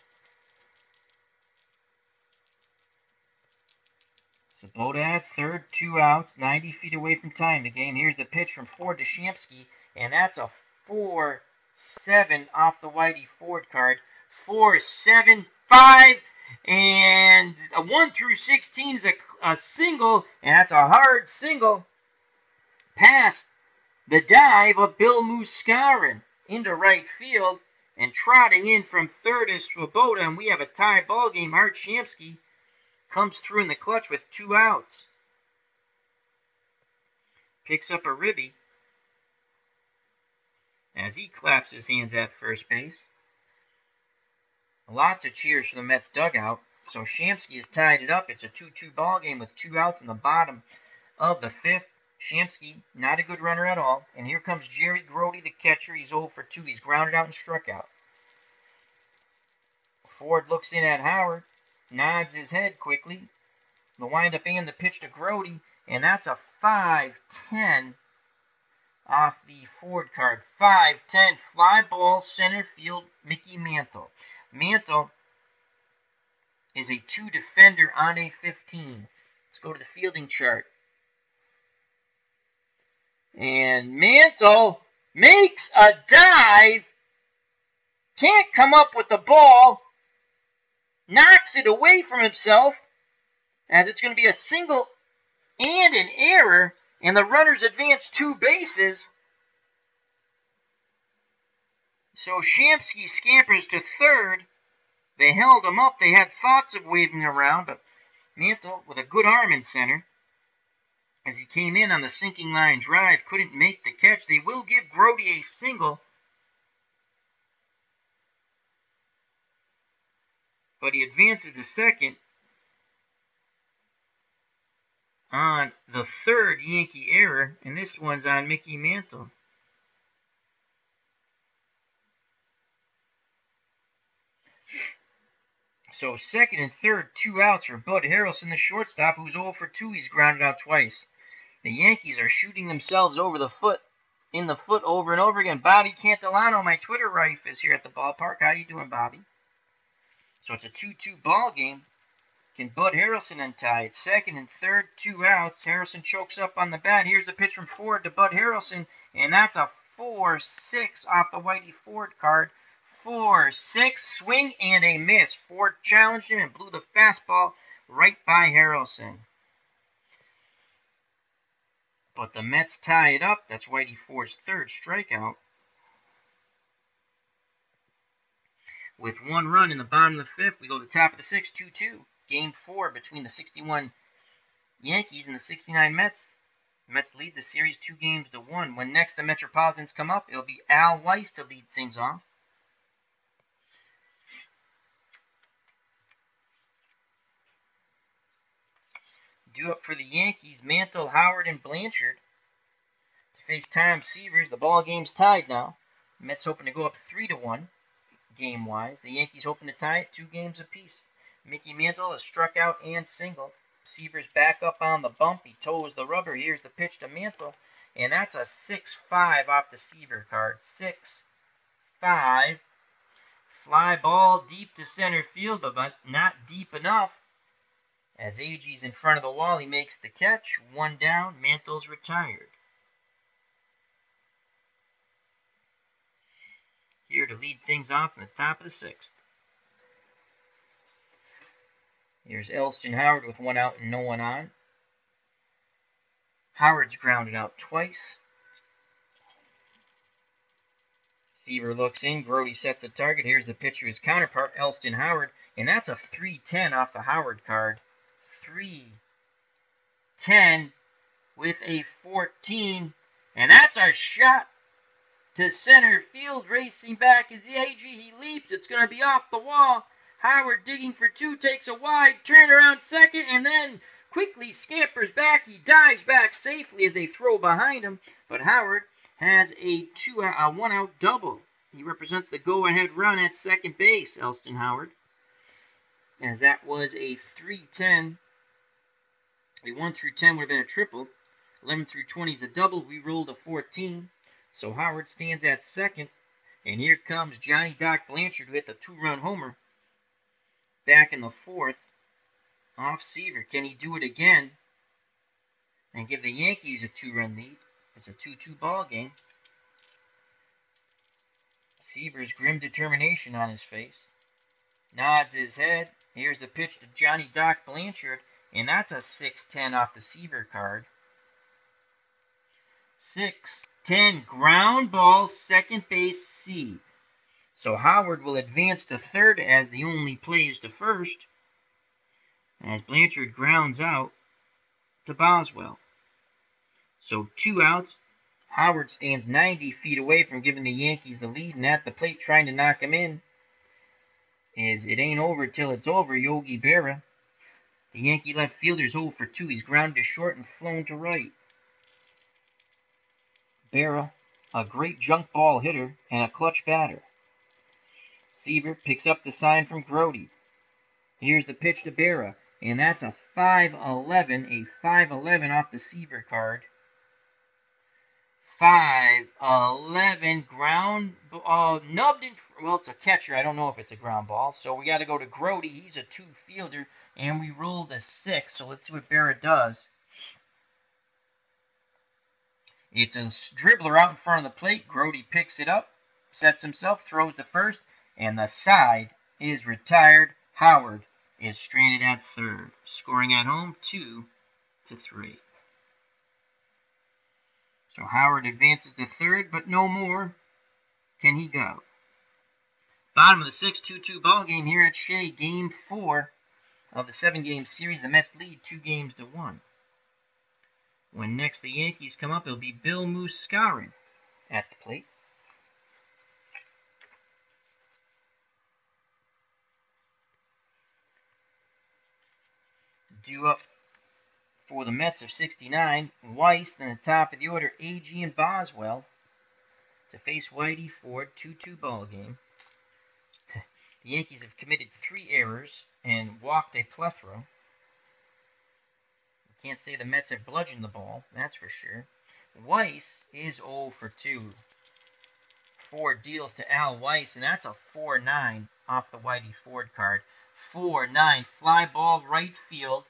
Swoboda at third, 2 outs, 90 feet away from tying the game. Here's the pitch from Ford to Shamsky, and that's a 4-7 off the Whitey Ford card. 4-7-5, and a 1 through 16 is a single, and that's a hard single past the dive of Bill Moose-Skowron into right field, and trotting in from third is Swoboda, and we have a tie ball game. Art Shamsky comes through in the clutch with 2 outs. Picks up a ribby as he claps his hands at first base. Lots of cheers for the Mets dugout. So Shamsky has tied it up. It's a 2-2 ball game with 2 outs in the bottom of the fifth. Shamsky, not a good runner at all. And here comes Jerry Grody, the catcher. He's 0 for 2. He's grounded out and struck out. Ford looks in at Howard, nods his head quickly. The windup and the pitch to Grody, and that's a 5-10 off the Ford card. 5-10, fly ball, center field, Mickey Mantle. Mantle is a 2 defender on a 15. Let's go to the fielding chart. And Mantle makes a dive, can't come up with the ball, knocks it away from himself, as it's going to be a single and an error, and the runners advance 2 bases. So Shamsky scampers to third, They held him up. They had thoughts of waving him around, but Mantle, with a good arm in center, as he came in on the sinking line drive, couldn't make the catch. They will give Grody a single, but he advances to second on the third Yankee error, and this one's on Mickey Mantle. So second and third, 2 outs for Bud Harrelson, the shortstop, who's 0 for 2. He's grounded out twice. The Yankees are shooting themselves over the foot, in the foot over and over again. Bobby Cantillano, my Twitter wife, is here at the ballpark. How you doing, Bobby? So it's a 2-2 ball game. Can Bud Harrelson then tie it? Second and third, 2 outs. Harrelson chokes up on the bat. Here's the pitch from Ford to Bud Harrelson, and that's a 4-6 off the Whitey Ford card. 4-6, swing and a miss. Ford challenged him and blew the fastball right by Harrelson. But the Mets tie it up. That's Whitey Ford's third strikeout. With 1 run in the bottom of the 5th, we go to the top of the 6th, 2-2. Game 4 between the 61 Yankees and the 69 Mets. Mets lead the series 2-1. When next the Metropolitans come up, it'll be Al Weiss to lead things off. Due up for the Yankees, Mantle, Howard, and Blanchard to face Tom Seavers. The ball game's tied now. Mets hoping to go up 3-1 game-wise. The Yankees hoping to tie it 2 games apiece. Mickey Mantle has struck out and singled. Seavers back up on the bump. He toes the rubber. Here's the pitch to Mantle, and that's a 6-5 off the Seaver card. 6-5. Fly ball deep to center field, but not deep enough. As Agey's in front of the wall, he makes the catch. 1 down. Mantle's retired. Here to lead things off in the top of the 6th. Here's Elston Howard with 1 out and no one on. Howard's grounded out twice. Seaver looks in. Grody sets a target. Here's the pitch to his counterpart, Elston Howard, and that's a 3-10 off the Howard card. 3-10 with a 14, and that's our shot to center field. Racing back is Agey. He leaps. It's going to be off the wall. Howard digging for 2, takes a wide turn around second, and then quickly scampers back. He dives back safely as they throw behind him, but Howard has a 1-out double. He represents the go-ahead run at second base, Elston Howard, as that was a 3-10. A 1 through 10 would have been a triple. 11 through 20 is a double. We rolled a 14. So Howard stands at second. And here comes Johnny Doc Blanchard, who hit the 2-run homer back in the 4th off Seaver. Can he do it again and give the Yankees a 2-run lead? It's a 2-2 ball game. Seaver's grim determination on his face. Nods his head. Here's a pitch to Johnny Doc Blanchard, and that's a 6-10 off the Seaver card. 6-10, ground ball, second base C. So Howard will advance to third as the only plays to first, as Blanchard grounds out to Boswell. So 2 outs. Howard stands 90 feet away from giving the Yankees the lead, and at the plate trying to knock him in is It Ain't Over Till It's Over, Yogi Berra. The Yankee left fielder's 0 for 2. He's grounded to short and flown to right. Berra, a great junk ball hitter and a clutch batter. Seaver picks up the sign from Grody. Here's the pitch to Berra, and that's a 5-11, off the Seaver card. 5-11, ground ball, nubbed in, well, it's a catcher. I don't know if it's a ground ball. So we got to go to Grody. He's a 2-fielder, and we rolled a 6. So let's see what Berra does. It's a dribbler out in front of the plate. Grody picks it up, sets himself, throws to first, and the side is retired. Howard is stranded at third, scoring at home 2-3. So Howard advances to third, but no more can he go. Bottom of the 6th, 2-2 ball game here at Shea. Game 4 of the 7-game series. The Mets lead 2-1. When next the Yankees come up, it'll be Bill Muscarin at the plate. Due up for the Mets of 69, Weiss, then the top of the order, Agee and Boswell to face Whitey Ford, 2-2 ball game. The Yankees have committed 3 errors and walked a plethora. You can't say the Mets have bludgeoned the ball, that's for sure. Weiss is 0 for 2. Ford deals to Al Weiss, and that's a 4-9 off the Whitey Ford card. 4-9, fly ball right field.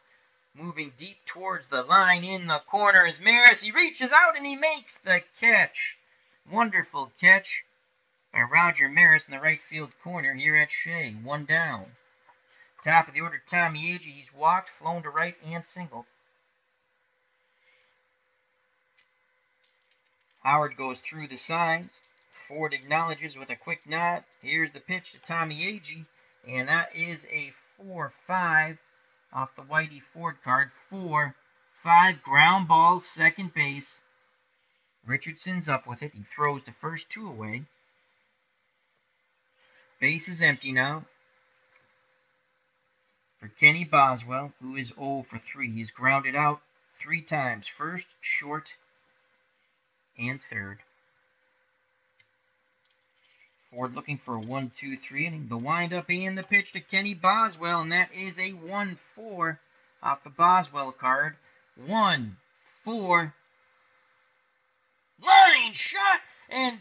Moving deep towards the line in the corner is Maris. He reaches out and he makes the catch. Wonderful catch by Roger Maris in the right field corner here at Shea. 1 down. Top of the order, Tommy Agee. He's walked, flown to right, and singled. Howard goes through the signs. Ford acknowledges with a quick nod. Here's the pitch to Tommy Agee, and that is a 4-5 off the Whitey Ford card. 4-5 ground ball, second base. Richardson's up with it. He throws to first, 2 away. Base is empty now for Kenny Boswell, who is 0 for 3. He's grounded out 3 times. First, short, and third. Ford looking for a 1-2-3 inning. The windup and the pitch to Kenny Boswell, and that is a 1-4 off the Boswell card. 1-4. Line shot, and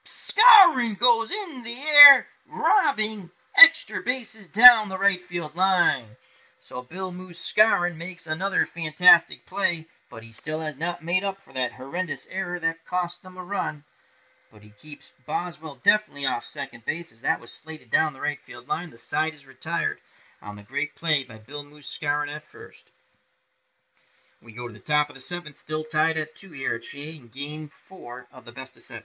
Scouring goes in the air, robbing extra bases down the right field line. So Bill Muscarin makes another fantastic play, but he still has not made up for that horrendous error that cost them a run. But he keeps Boswell definitely off second base, as that was slated down the right field line. The side is retired on the great play by Bill Muscarin at first. We go to the top of the 7th, still tied at 2 here at Shea in Game 4 of the best of 7.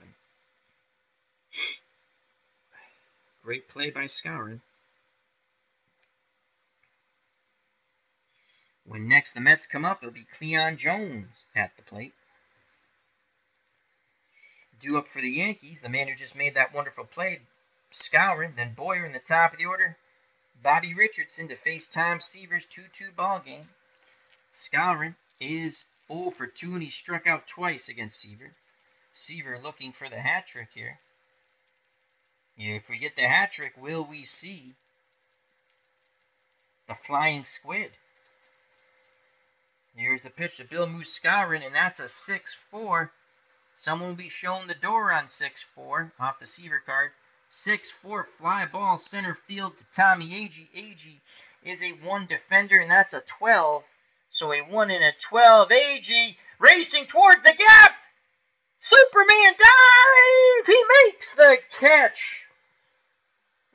Great play by Scourin. When next the Mets come up, it'll be Cleon Jones at the plate. Due up for the Yankees, the man who just made that wonderful play, Scourin, then Boyer in the top of the order, Bobby Richardson to face Tom Seaver's 2-2 ball game. Scourin is 0 for 2, and he struck out twice against Seaver. Seaver looking for the hat trick here. If we get the hat trick, will we see the flying squid? Here's the pitch to Bill Muscarin, and that's a 6-4. Someone will be shown the door on 6-4 off the Seaver card. 6-4 fly ball center field to Tommy Agee. Agee is a 1 defender, and that's a 12. So a 1 and a 12. Agee racing towards the gap. Superman dive! He makes the catch.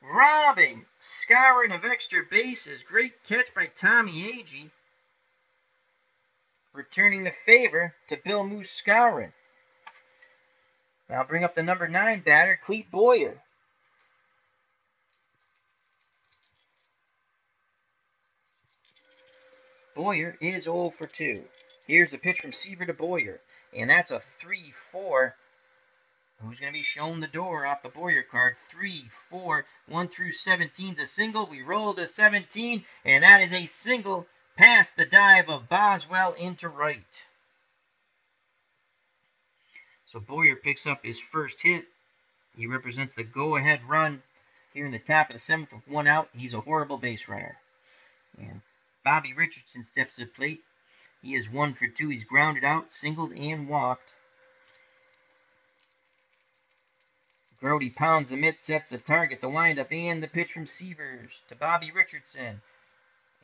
Robbing Scourin of extra bases. Great catch by Tommy Agee. Returning the favor to Bill Muscarin. Now bring up the number 9 batter, Clete Boyer. Boyer is 0 for 2. Here's a pitch from Seaver to Boyer, and that's a 3-4. Who's going to be shown the door off the Boyer card? 3-4, 1 through 17's a single. We roll to 17, and that is a single past the dive of Boswell into right. So Boyer picks up his first hit. He represents the go-ahead run here in the top of the 7th with 1 out. He's a horrible base runner. And Bobby Richardson steps to the plate. He is 1 for 2. He's grounded out, singled, and walked. Grody pounds the mitt, sets the target, the windup, and the pitch from Seavers to Bobby Richardson.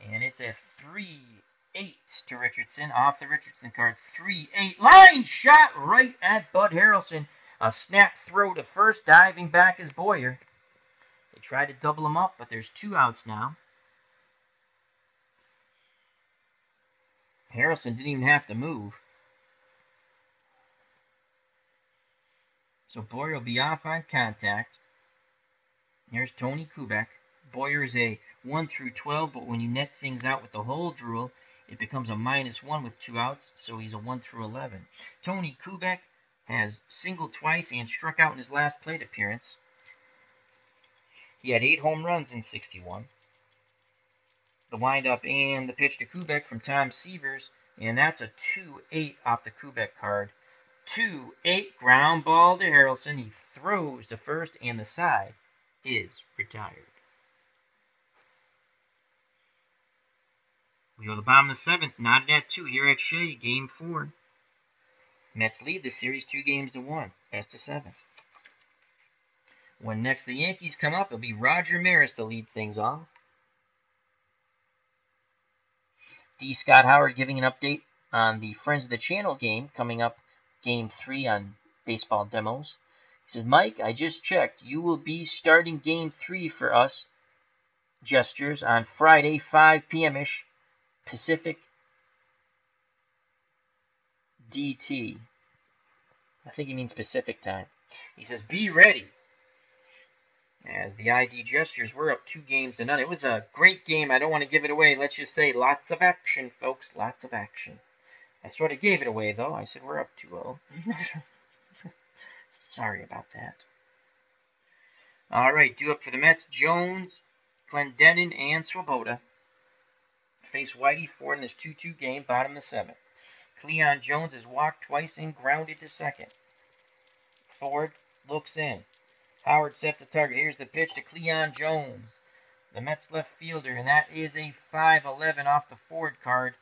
And it's a 3-8 to Richardson off the Richardson card. 3-8. Line shot right at Bud Harrelson. A snap throw to first. Diving back is Boyer. They tried to double him up, but there's 2 outs now. Harrelson didn't even have to move. So Boyer will be off on contact. Here's Tony Kubek. Boyer is a 1 through 12, but when you net things out with the hold rule, it becomes a -1 with 2 outs, so he's a 1 through 11. Tony Kubek has singled twice and struck out in his last plate appearance. He had 8 home runs in 61. The windup and the pitch to Kubek from Tom Seavers, and that's a 2-8 off the Kubek card. 2-8 ground ball to Harrelson. He throws to first, and the side is retired. We go to the bottom of the 7th, knotted at 2 here at Shea, Game 4. Mets lead the series 2-1, best of 7. When next the Yankees come up, it'll be Roger Maris to lead things off. D. Scott Howard giving an update on the Friends of the Channel game coming up, Game 3 on Baseball Demos. He says, Mike, I just checked. You will be starting Game 3 for us, Gestures, on Friday, 5 p.m.-ish, Pacific DT. I think he means Pacific time. He says, be ready. As the ID Gestures, we're up 2-0. It was a great game. I don't want to give it away. Let's just say lots of action, folks. Lots of action. I sort of gave it away, though. I said we're up 2-0. Sorry about that. All right, due up for the Mets, Jones, Clendenin, and Swoboda. Face Whitey Ford in this 2-2 game, bottom of the 7th. Cleon Jones is walked twice and grounded to second. Ford looks in. Howard sets a target. Here's the pitch to Cleon Jones, the Mets left fielder, and that is a 5-11 off the Ford card.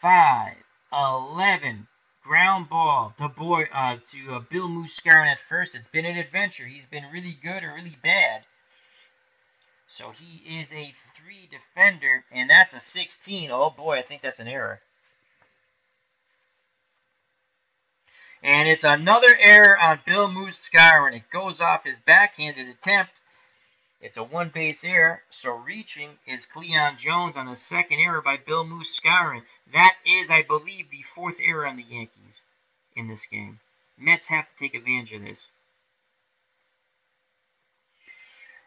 5-11 ground ball to Bill Muscarin at first. It's been an adventure. He's been really good or really bad. So he is a 3 defender, and that's a 16. Oh boy, I think that's an error. And it's another error on Bill Muscarin. It goes off his backhanded attempt. It's a 1-base error, so reaching is Cleon Jones on the second error by Bill Muscarin. That is, I believe, the 4th error on the Yankees in this game. Mets have to take advantage of this.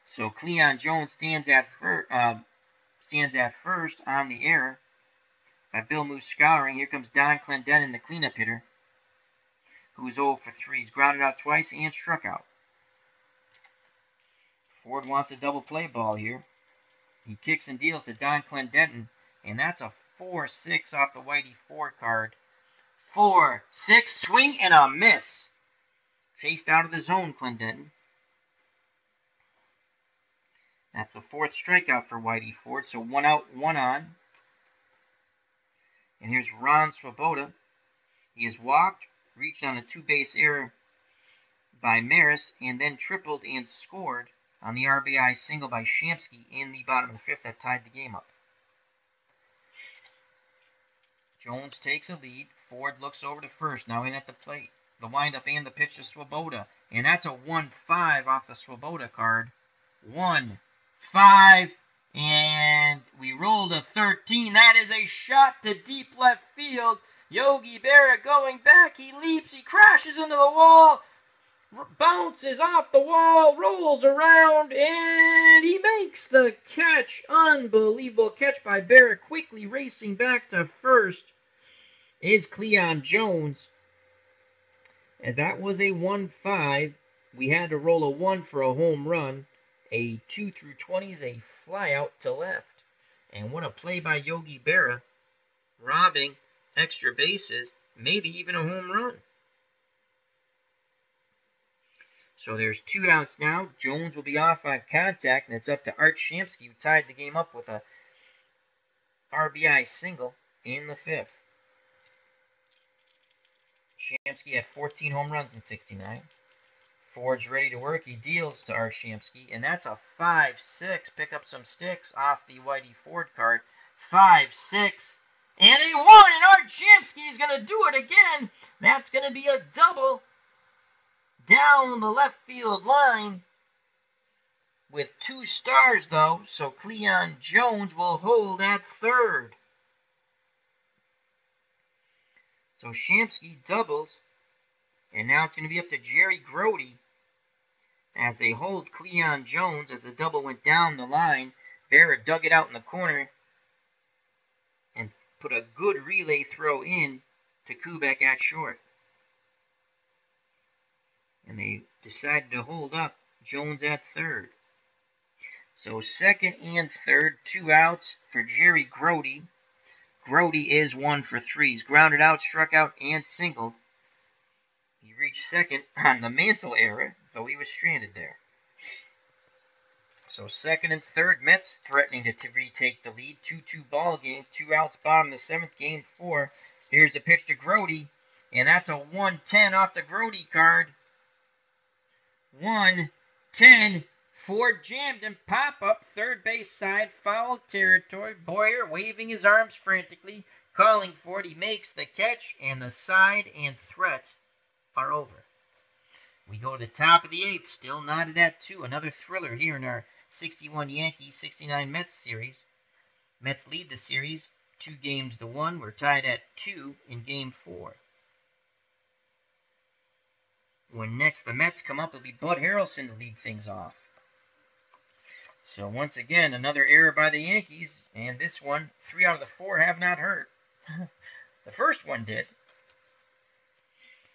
So Cleon Jones stands at first on the error by Bill Muscarin. Here comes Don Clendenin, the cleanup hitter, who's 0 for 3. He's grounded out twice and struck out. Ford wants a double play ball here. He kicks and deals to Don Clendenin, and that's a 4-6 off the Whitey Ford card. 4-6, swing and a miss. Chased out of the zone, Clendenin. That's the 4th strikeout for Whitey Ford, so 1 out, 1 on. And here's Ron Swoboda. He is walked, reached on a 2-base error by Maris, and then tripled and scored on the RBI single by Shamsky in the bottom of the 5th that tied the game up. Jones takes a lead. Ford looks over to first, now in at the plate. The windup and the pitch to Swoboda, and that's a 1-5 off the Swoboda card. 1-5, and we rolled a 13. That is a shot to deep left field. Yogi Berra going back. He leaps. He crashes into the wall. Bounces off the wall. Rolls around. And he makes the catch. Unbelievable catch by Berra. Quickly racing back to first is Cleon Jones. As that was a 1-5. We had to roll a 1 for a home run. A 2 through 20 is a fly out to left. And what a play by Yogi Berra. Robbing extra bases, maybe even a home run. So there's 2 outs now. Jones will be off on contact, and it's up to Art Shamsky, who tied the game up with a RBI single in the 5th. Shamsky had 14 home runs in 69. Ford's ready to work. He deals to Art Shamsky, and that's a 5-6. Pick up some sticks off the Whitey Ford card. 5-6. And a 1, and Art Shamsky is going to do it again. That's going to be a double down the left field line with 2 stars, though. So Cleon Jones will hold at third. So Shamsky doubles, and now it's going to be up to Jerry Grody as they hold Cleon Jones as the double went down the line. Berra dug it out in the corner and put a good relay throw in to Kubek at short. And they decided to hold up Jones at third. So second and third, 2 outs for Jerry Grody. Grody is 1 for 3. He's grounded out, struck out, and singled. He reached second on the Mantle error, though he was stranded there. So second and third, Mets threatening to retake the lead. 2-2 ball game, 2 outs bottom of the 7th, game 4. Here's the pitch to Grody, and that's a 110 off the Grody card. 110. Ford jammed and pop up third base side, foul territory. Boyer waving his arms frantically, calling for it. He makes the catch, and the side and threat are over. We go to the top of the 8th, still knotted at 2. Another thriller here in our 61 Yankees, 69 Mets series. Mets lead the series 2-1. We're tied at 2 in game 4. When next the Mets come up, it'll be Bud Harrelson to lead things off. So once again, another error by the Yankees, and this one, 3 out of the 4 have not hurt. The first one did,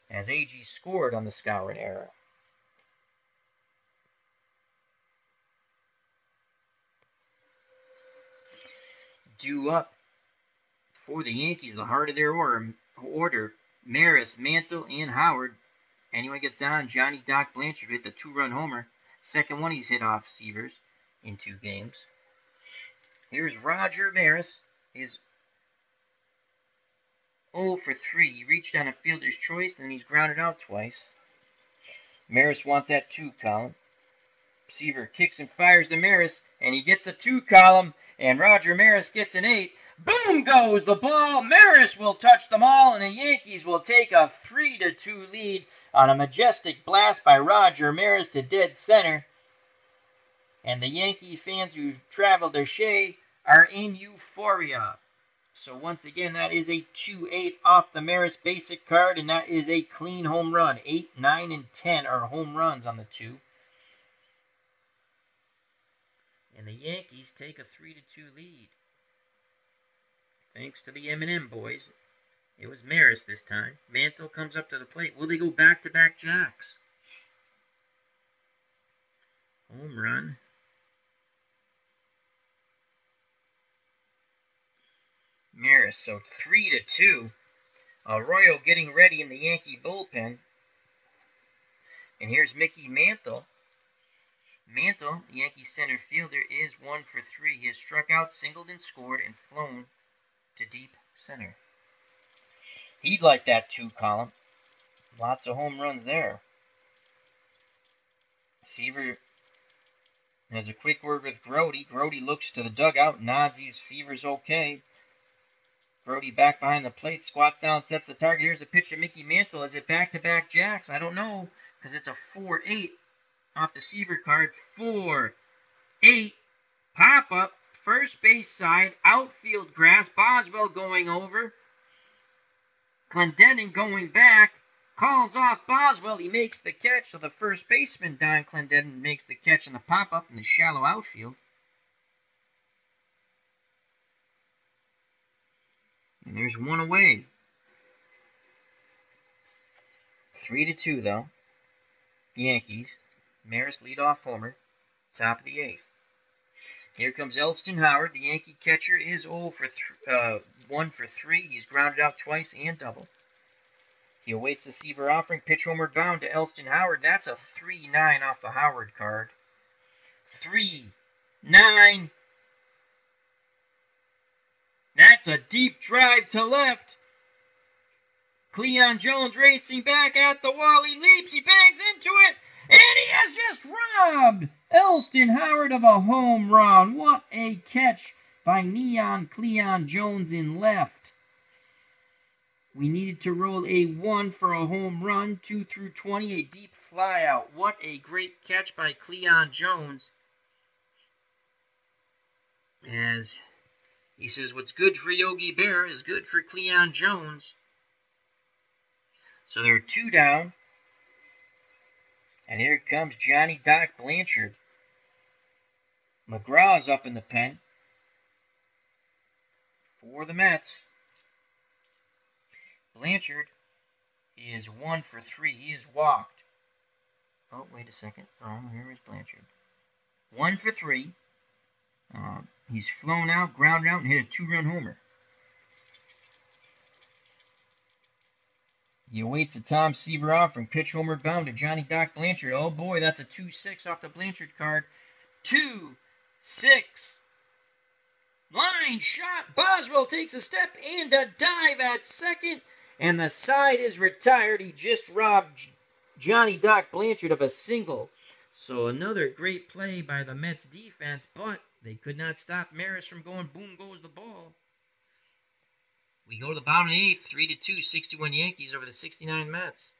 as AG scored on the Skowron error. Due up for the Yankees, the heart of their order, Maris, Mantle, and Howard. Anyone gets on, Johnny Doc Blanchard hit the 2-run homer. Second one he's hit off Seavers in 2 games. Here's Roger Maris, his 0 for 3. He reached on a fielder's choice, and he's grounded out twice. Maris wants that 2 column. Seaver kicks and fires to Maris, and he gets a 2 column, and Roger Maris gets an 8. Boom goes the ball. Maris will touch them all, and the Yankees will take a 3-2 lead on a majestic blast by Roger Maris to dead center. And the Yankee fans who've traveled their Shea are in euphoria. So once again, that is a 2-8 off the Maris basic card, and that is a clean home run. 8, 9, and 10 are home runs on the 2. And the Yankees take a 3-2 lead. Thanks to the M&M boys. It was Maris this time. Mantle comes up to the plate. Will they go back-to-back jacks? Home run. Maris, so 3-2. Arroyo getting ready in the Yankee bullpen. And here's Mickey Mantle. Mantle, the Yankee center fielder, is 1 for 3. He has struck out, singled, and scored, and flown to deep center. He'd like that 2 column. Lots of home runs there. Seaver has a quick word with Grody. Grody looks to the dugout, nods Seaver's okay. Grody back behind the plate, squats down, sets the target. Here's a pitch to Mickey Mantle. Is it back-to-back jacks? I don't know, because it's a 4-8 off the Seaver card. 4-8. Pop-up, first base side, outfield grass. Boswell going over. Clendenin going back. Calls off Boswell. He makes the catch. So the first baseman, Don Clendenin, makes the catch on the pop-up in the shallow outfield. And there's one away. 3-2, though. Yankees. Maris leadoff homer. Top of the 8th. Here comes Elston Howard. The Yankee catcher is 1 for 3. He's grounded out twice and doubled. He awaits the Seaver offering. Pitch homeward bound to Elston Howard. That's a 3-9 off the Howard card. 3-9. That's a deep drive to left. Cleon Jones racing back at the wall. He leaps. He bangs into it. And he has just robbed Elston Howard of a home run. What a catch by Neon Cleon Jones in left. We needed to roll a 1 for a home run. 2 through 20, a deep flyout. What a great catch by Cleon Jones. As he says, what's good for Yogi Berra is good for Cleon Jones. So they're 2 down. And here comes Johnny Doc Blanchard. McGraw's up in the pen for the Mets. Blanchard is 1 for 3. He is walked. Oh, wait a second. Oh, here is Blanchard. 1 for 3. He's flown out, grounded out, and hit a 2-run homer. He awaits a Tom Seaver offering. Pitch homeward bound to Johnny Doc Blanchard. Oh boy, that's a 2-6 off the Blanchard card. 2-6. Line shot. Boswell takes a step and a dive at second. And the side is retired. He just robbed Johnny Doc Blanchard of a single. So another great play by the Mets defense, but they could not stop Maris from going boom goes the ball. We go to the bottom of the 8th, 3-2, 61 Yankees over the 69 Mets.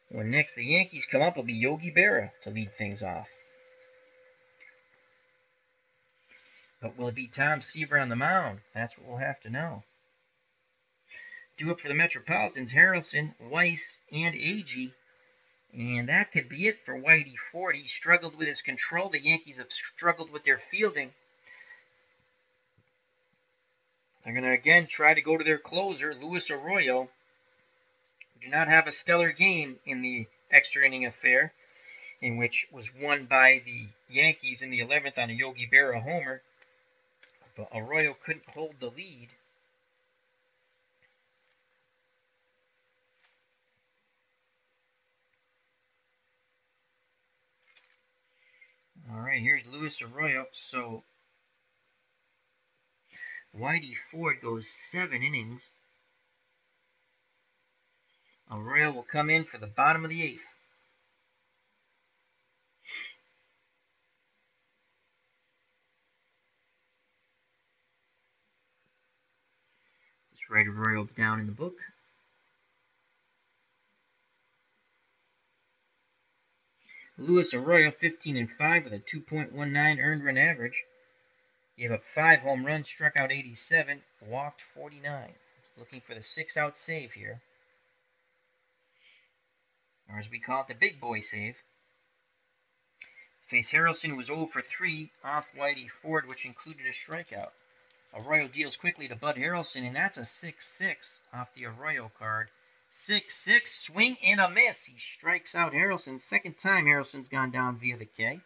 When next the Yankees come up, will be Yogi Berra to lead things off. But will it be Tom Seaver on the mound? That's what we'll have to know. Due up for the Metropolitans, Harrelson, Weiss, and Agee. And that could be it for Whitey Ford. He struggled with his control. The Yankees have struggled with their fielding. They're going to again try to go to their closer, Luis Arroyo, who did not have a stellar game in the extra inning affair, in which was won by the Yankees in the 11th on a Yogi Berra homer. But Arroyo couldn't hold the lead. All right, here's Luis Arroyo. So Whitey Ford goes 7 innings. Arroyo will come in for the bottom of the 8th. Let's write Arroyo down in the book. Luis Arroyo, 15-5 with a 2.19 earned run average. Gave up 5 home runs, struck out 87, walked 49. Looking for the 6-out save here. Or as we call it, the big boy save. Face Harrelson, who was 0 for 3 off Whitey Ford, which included a strikeout. Arroyo deals quickly to Bud Harrelson, and that's a 6-6 off the Arroyo card. 6-6, swing and a miss. He strikes out Harrelson. Second time Harrelson's gone down via the K.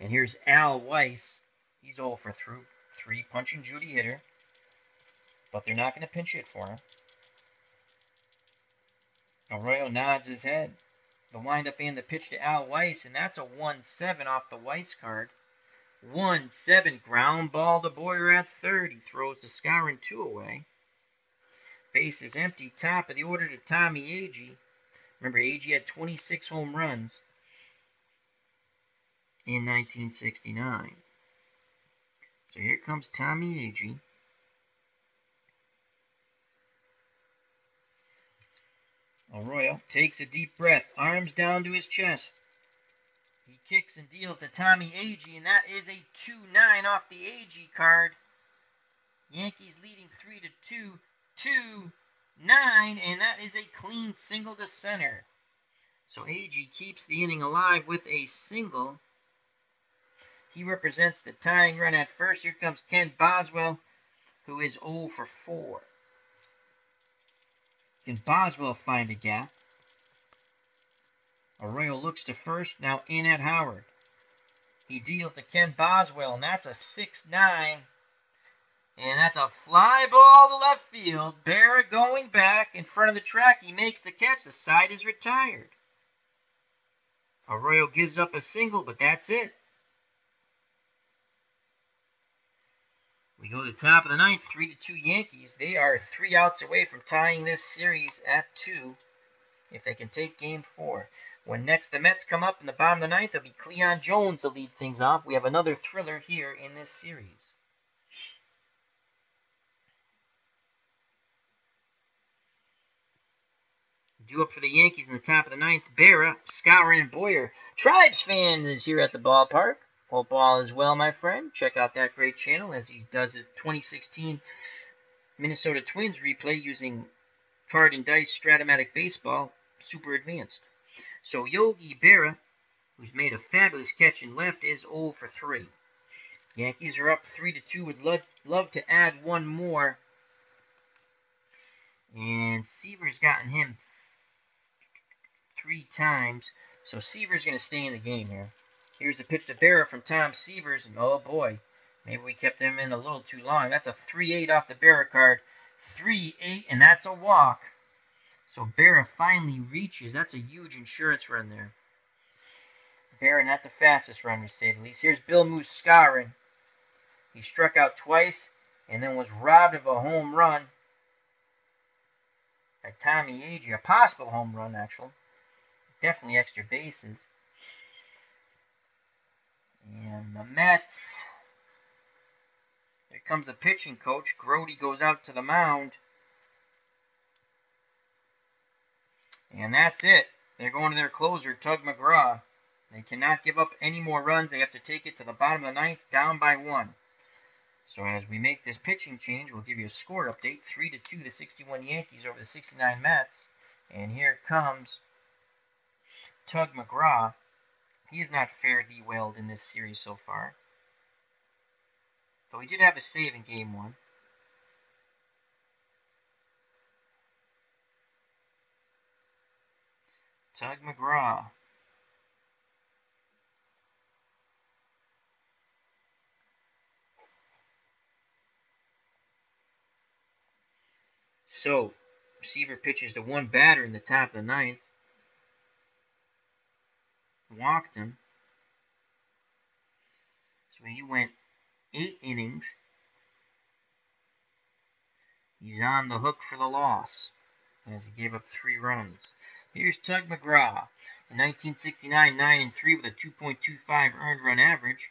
And here's Al Weiss. He's 0 for 3, punch and Judy hitter. But they're not going to pinch hit for him. Arroyo nods his head. The windup and the pitch to Al Weiss, and that's a 1-7 off the Weiss card. 1-7, ground ball to Boyer at third. He throws to Skowron 2 away. Base is empty. Top of the order to Tommy Agee. Remember, Agee had 26 home runs in 1969. So here comes Tommy Agee. Arroyo takes a deep breath, arms down to his chest. He kicks and deals to Tommy Agee, and that is a 2-9 off the Agee card. Yankees leading 3-2, 2-9, and that is a clean single to center. So Agee keeps the inning alive with a single. He represents the tying run at first. Here comes Ken Boswell, who is 0 for 4. Can Boswell find a gap? Arroyo looks to first, now in at Howard. He deals to Ken Boswell, and that's a 6-9. And that's a fly ball to left field. Berra going back in front of the track. He makes the catch. The side is retired. Arroyo gives up a single, but that's it. We go to the top of the 9th, 3-2 Yankees. They are 3 outs away from tying this series at 2 if they can take Game 4. When next the Mets come up in the bottom of the 9th, it'll be Cleon Jones to lead things off. We have another thriller here in this series. Due up for the Yankees in the top of the 9th, Berra, Skowron, and Boyer. Tribes fan is here at the ballpark. Hope all is well, my friend. Check out that great channel as he does his 2016 Minnesota Twins replay using Card&Dice Strat-O-Matic Baseball, super advanced. So Yogi Berra, who's made a fabulous catch in left, is 0 for 3. Yankees are up 3-2. Would love to add one more. And Seaver's gotten him 3 times. So Seaver's going to stay in the game here. Here's a pitch to Berra from Tom Seavers. And oh boy, maybe we kept him in a little too long. That's a 3-8 off the Berra card. 3-8, and that's a walk. So Berra finally reaches. That's a huge insurance run there. Berra not the fastest run, to say the least. Here's Bill Muscarin. He struck out twice and then was robbed of a home run by Tommy Agee. A possible home run, actually. Definitely extra bases. And the Mets. Here comes the pitching coach. Grody goes out to the mound. And that's it. They're going to their closer, Tug McGraw. They cannot give up any more runs. They have to take it to the bottom of the ninth, down by 1. So as we make this pitching change, we'll give you a score update. 3-2, the 61 Yankees over the 69 Mets. And here comes Tug McGraw. He has not fared thee well in this series so far. Though he did have a save in Game 1. Tug McGraw. So, Seaver pitches to one batter in the top of the ninth. Walked him. So he went 8 innings. He's on the hook for the loss as he gave up 3 runs. Here's Tug McGraw. In 1969, 9-3 with a 2.25 earned run average.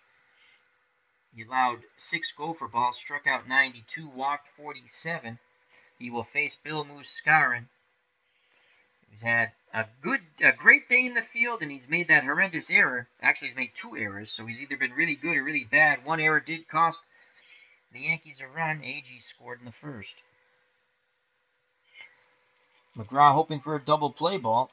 He allowed 6 gopher balls, struck out 92, walked 47. He will face Bill Muscarin. He's had a great day in the field, and he's made that horrendous error. Actually, he's made 2 errors, so he's either been really good or really bad. One error did cost the Yankees a run. Agee scored in the first. McGraw hoping for a double play ball.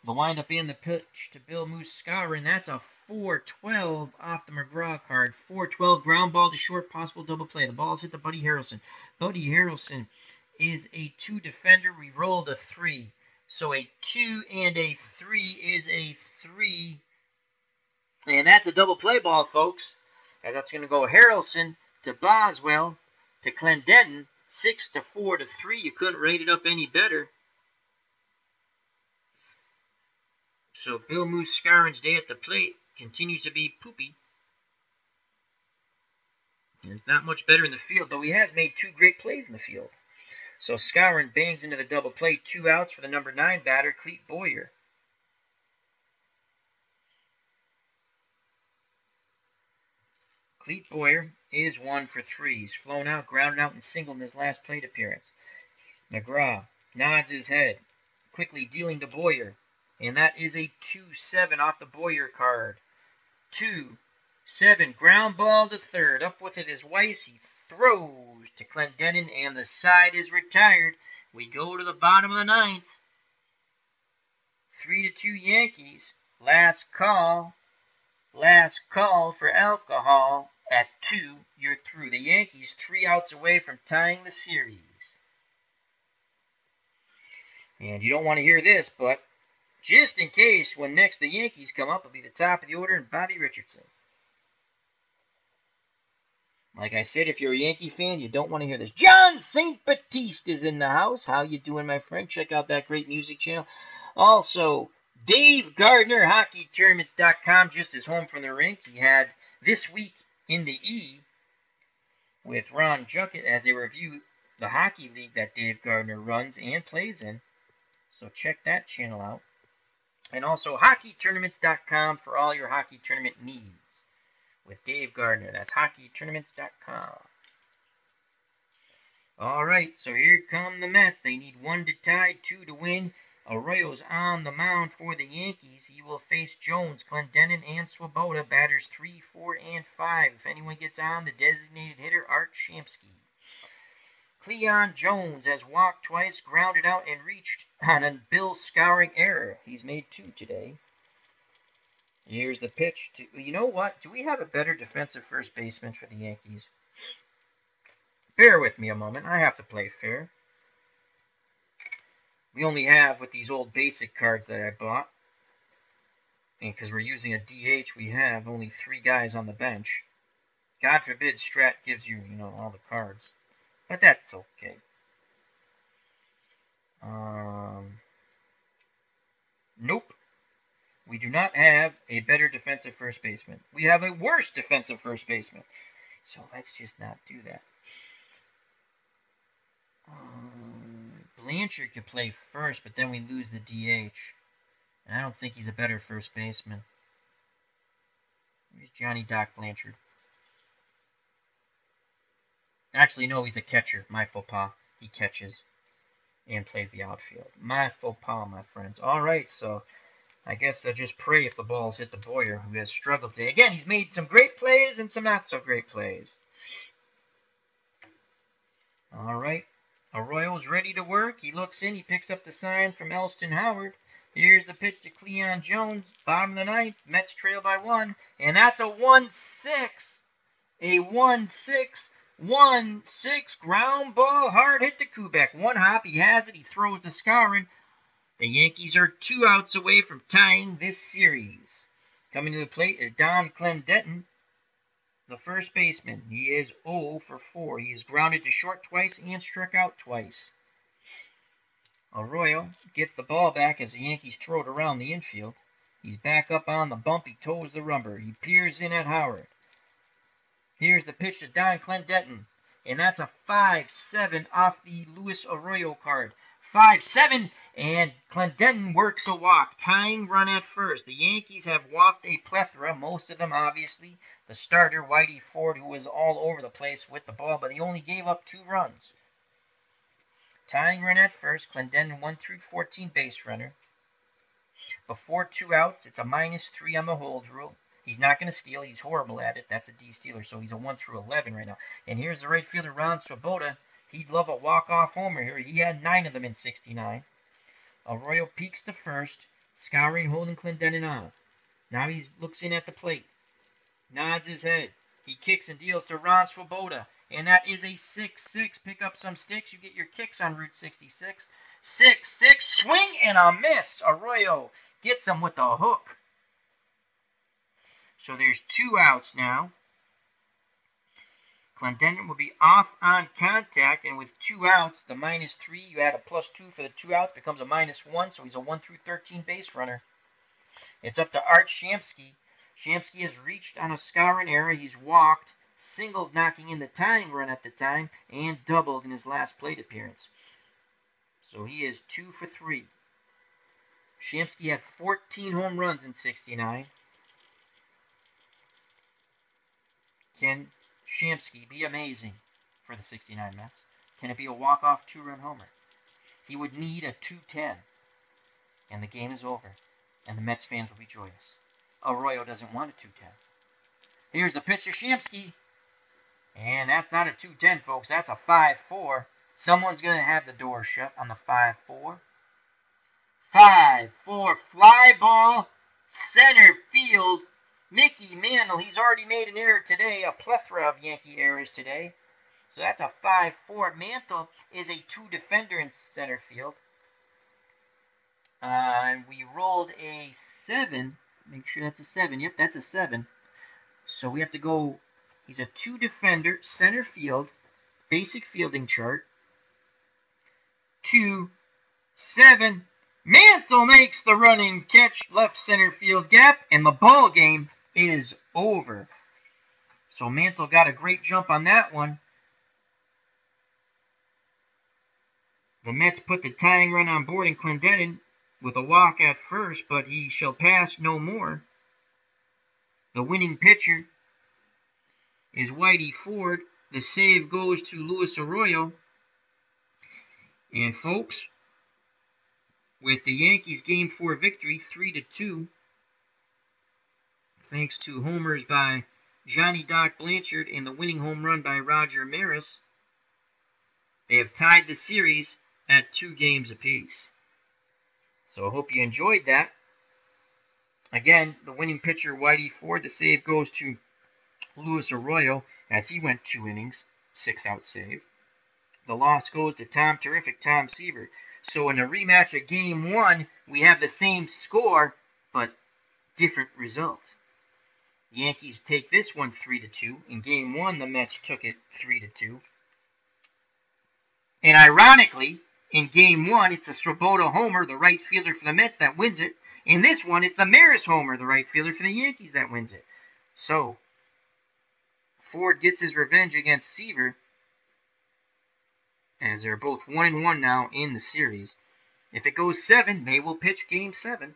The windup in the pitch to Bill Muscarin. That's a 4-12 off the McGraw card. 4-12 ground ball to short, possible double play. The ball's hit to Buddy Harrelson. Buddy Harrelson is a 2 defender. We rolled a 3. So a 2 and a 3 is a 3. And that's a double play ball, folks. As that's going to go Harrelson to Boswell to Clendenin. 6-4 to 3. You couldn't rate it up any better. So Bill Muscarin's day at the plate continues to be poopy. And not much better in the field, though he has made 2 great plays in the field. So Scarin bangs into the double play. 2 outs for the number 9 batter, Clete Boyer. Clete Boyer is 1 for 3. He's flown out, grounded out, and singled in his last plate appearance. McGraw nods his head, quickly dealing to Boyer. And that is a 2-7 off the Boyer card. 2-7. Ground ball to third. Up with it is Weiss. He throws to Clendenin, and the side is retired. We go to the bottom of the ninth. 3-2 Yankees. Last call. Last call for alcohol. At 2, you're through. The Yankees 3 outs away from tying the series. And you don't want to hear this, but just in case, when next the Yankees come up, it'll be the top of the order and Bobby Richardson. Like I said, if you're a Yankee fan, you don't want to hear this. John St. Baptiste is in the house. How you doing, my friend? Check out that great music channel. Also, Dave Gardner, HockeyTournaments.com, just is home from the rink. He had This Week in the E with Ron Junkett as they review the hockey league that Dave Gardner runs and plays in. So check that channel out. And also HockeyTournaments.com for all your hockey tournament needs with Dave Gardner. That's HockeyTournaments.com. All right, so here come the Mets. They need 1 to tie, 2 to win. Arroyo's on the mound for the Yankees. He will face Jones, Clendenon, and Swoboda. Batters 3, 4, and 5. If anyone gets on, the designated hitter, Art Shamsky. Cleon Jones has walked twice, grounded out, and reached on a Bill Scouring error. He's made 2 today. Here's the pitch. You know what? Do we have a better defensive first baseman for the Yankees? Bear with me a moment. I have to play fair. We only have, with these old basic cards that I bought, and because we're using a DH, we have only 3 guys on the bench. God forbid Strat gives you, all the cards. But that's okay. Nope. We do not have a better defensive first baseman. We have a worse defensive first baseman. So let's just not do that. Blanchard could play first, but then we lose the DH. And I don't think he's a better first baseman. Here's Johnny Doc Blanchard. Actually, no, he's a catcher. My faux pas. He catches and plays the outfield. My faux pas, my friends. All right, so I guess I'll just pray if the balls hit the Boyer, who has struggled today. Again, he's made some great plays and some not-so-great plays. All right. Arroyo's ready to work. He looks in. He picks up the sign from Elston Howard. Here's the pitch to Cleon Jones. Bottom of the 9th. Mets trail by 1. And that's a 1-6. A 1-6. 1-6. Ground ball. Hard hit to Kubek. 1 hop. He has it. He throws to Skowron. The Yankees are 2 outs away from tying this series. Coming to the plate is Don Clendenon, the first baseman. He is 0 for 4. He is grounded to short twice and struck out twice. Arroyo gets the ball back as the Yankees throw it around the infield. He's back up on the bump. He toes the rubber. He peers in at Howard. Here's the pitch to Don Clendenon. And that's a 5-7 off the Luis Arroyo card. 5-7, and Clendenon works a walk. Tying run at first. The Yankees have walked a plethora, most of them obviously. The starter, Whitey Ford, who was all over the place with the ball, but he only gave up 2 runs. Tying run at first. Clendenon 1 through 14 base runner. Before 2 outs, it's a -3 on the hold rule. He's not going to steal. He's horrible at it. That's a D stealer, so he's a 1 through 11 right now. And here's the right fielder, Ron Swoboda. He'd love a walk-off homer here. He had 9 of them in 69. Arroyo peeks to first. Scouring, holding Clendenon on. Now he looks in at the plate. Nods his head. He kicks and deals to Ron Swoboda. And that is a 6-6. Pick up some sticks. You get your kicks on Route 66. 6-6. Swing and a miss. Arroyo gets him with a hook. So there's 2 outs now. Clendenon will be off on contact, and with 2 outs, the -3, you add a +2 for the 2 outs, becomes a -1, so he's a 1 through 13 base runner. It's up to Art Shamsky. Shamsky has reached on a Skowron error. He's walked, singled, knocking in the tying run at the time, and doubled in his last plate appearance. So he is 2 for 3. Shamsky had 14 home runs in 69. Can Shamsky be amazing for the 69 Mets? Can it be a walk-off 2-run homer? He would need a 210, and the game is over, and the Mets fans will be joyous. Arroyo doesn't want a 210. Here's the pitch to Shamsky, and that's not a 210, folks. That's a 5-4. Someone's going to have the door shut on the 5-4. 5-4 fly ball, center field. Mickey Mantle, he's already made an error today, a plethora of Yankee errors today. So that's a 5-4. Mantle is a 2 defender in center field. And we rolled a 7. Make sure that's a 7. Yep, that's a 7. So we have to go, he's a 2 defender, center field, basic fielding chart. 2, 7. Mantle makes the running catch, left center field gap, and the ball game is over. So Mantle got a great jump on that one. The Mets put the tying run on board in Clendenon with a walk at first, but he shall pass no more. The winning pitcher is Whitey Ford. The save goes to Luis Arroyo. And folks, with the Yankees Game 4 victory, 3-2. Thanks to homers by Johnny Doc Blanchard and the winning home run by Roger Maris. They have tied the series at 2 games apiece. So I hope you enjoyed that. Again, the winning pitcher, Whitey Ford, the save goes to Luis Arroyo as he went 2 innings, 6-out save. The loss goes to terrific Tom Seaver. So in a rematch of Game 1, we have the same score, but different result. The Yankees take this one 3-2. In Game 1, the Mets took it 3-2. And ironically, in Game 1, it's a Swoboda homer, the right fielder for the Mets, that wins it. In this one, it's the Maris homer, the right fielder for the Yankees, that wins it. So, Ford gets his revenge against Seaver, as they're both 1-1 now in the series. If it goes 7, they will pitch Game 7.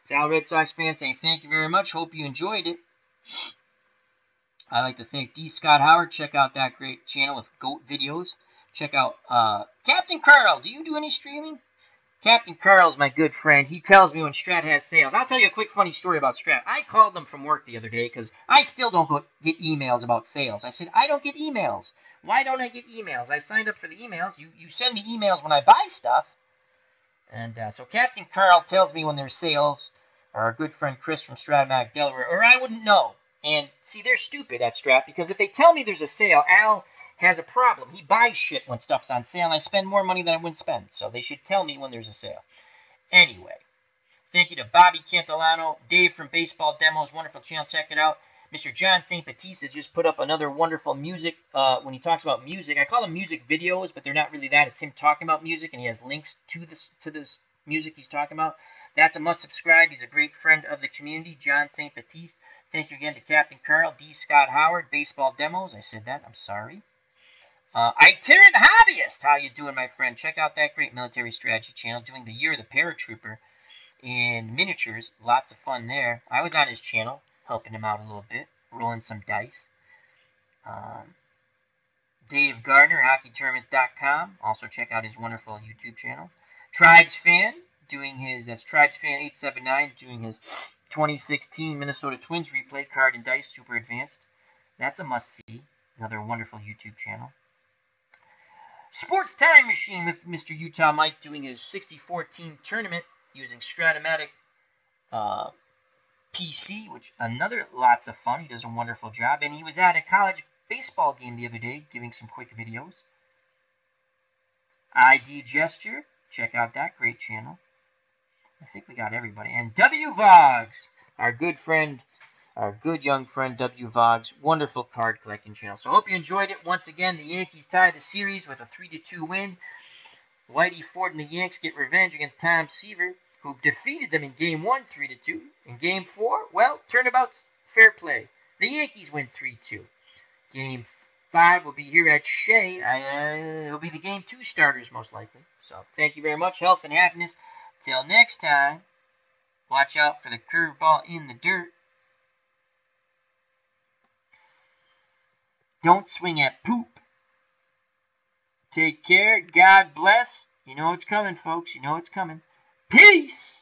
Sal Red Sox fans saying thank you very much. Hope you enjoyed it. I'd like to thank D. Scott Howard. Check out that great channel with GOAT videos. Check out Captain Carl. Do you do any streaming? Captain Carl's my good friend. He tells me when Strat has sales. I'll tell you a quick funny story about Strat. I called them from work the other day because I still don't get emails about sales. I said, I don't get emails. Why don't I get emails? I signed up for the emails. You send me emails when I buy stuff. And so Captain Carl tells me when there's sales, or our good friend Chris from Strat-O-Matic, Delaware, or I wouldn't know. And see, they're stupid at Strat, because if they tell me there's a sale, Al has a problem. He buys shit when stuff's on sale, and I spend more money than I wouldn't spend. So they should tell me when there's a sale. Anyway, thank you to Bobby Cantolano, Dave from Baseball Demos, wonderful channel, check it out. Mr. John St. Batiste has just put up another wonderful music, when he talks about music. I call them music videos, but they're not really that. It's him talking about music, and he has links to this music he's talking about. That's a must subscribe. He's a great friend of the community, John St. Batiste. Thank you again to Captain Carl, D. Scott Howard, Baseball Demos. I said that. I'm sorry. Itinerant Hobbyist. How you doing, my friend? Check out that great military strategy channel, doing the Year of the Paratrooper in miniatures. Lots of fun there. I was on his channel, helping him out a little bit, rolling some dice. Dave Gardner, HockeyTournaments.com. Also check out his wonderful YouTube channel. Tribes Fan, doing his, that's Tribes Fan 879, doing his 2016 Minnesota Twins replay, Card and Dice, super advanced. That's a must-see. Another wonderful YouTube channel. Sports Time Machine with Mr. Utah Mike, doing his 64-team tournament using Strat-O-Matic PC, which another lots of fun. He does a wonderful job. And he was at a college baseball game the other day, giving some quick videos. ID Gesture, check out that great channel. I think we got everybody. And W Vogs, our good friend, our good young friend W Vogs, wonderful card collecting channel. So I hope you enjoyed it. Once again, the Yankees tie the series with a 3-2 win. Whitey Ford and the Yanks get revenge against Tom Seaver, who defeated them in Game 1, 3-2. In Game 4, well, turnabout's fair play. The Yankees win 3-2. Game 5 will be here at Shea. It'll be the Game 2 starters, most likely. So, thank you very much. Health and happiness. Till next time, watch out for the curveball in the dirt. Don't swing at poop. Take care. God bless. You know it's coming, folks. You know it's coming. Peace!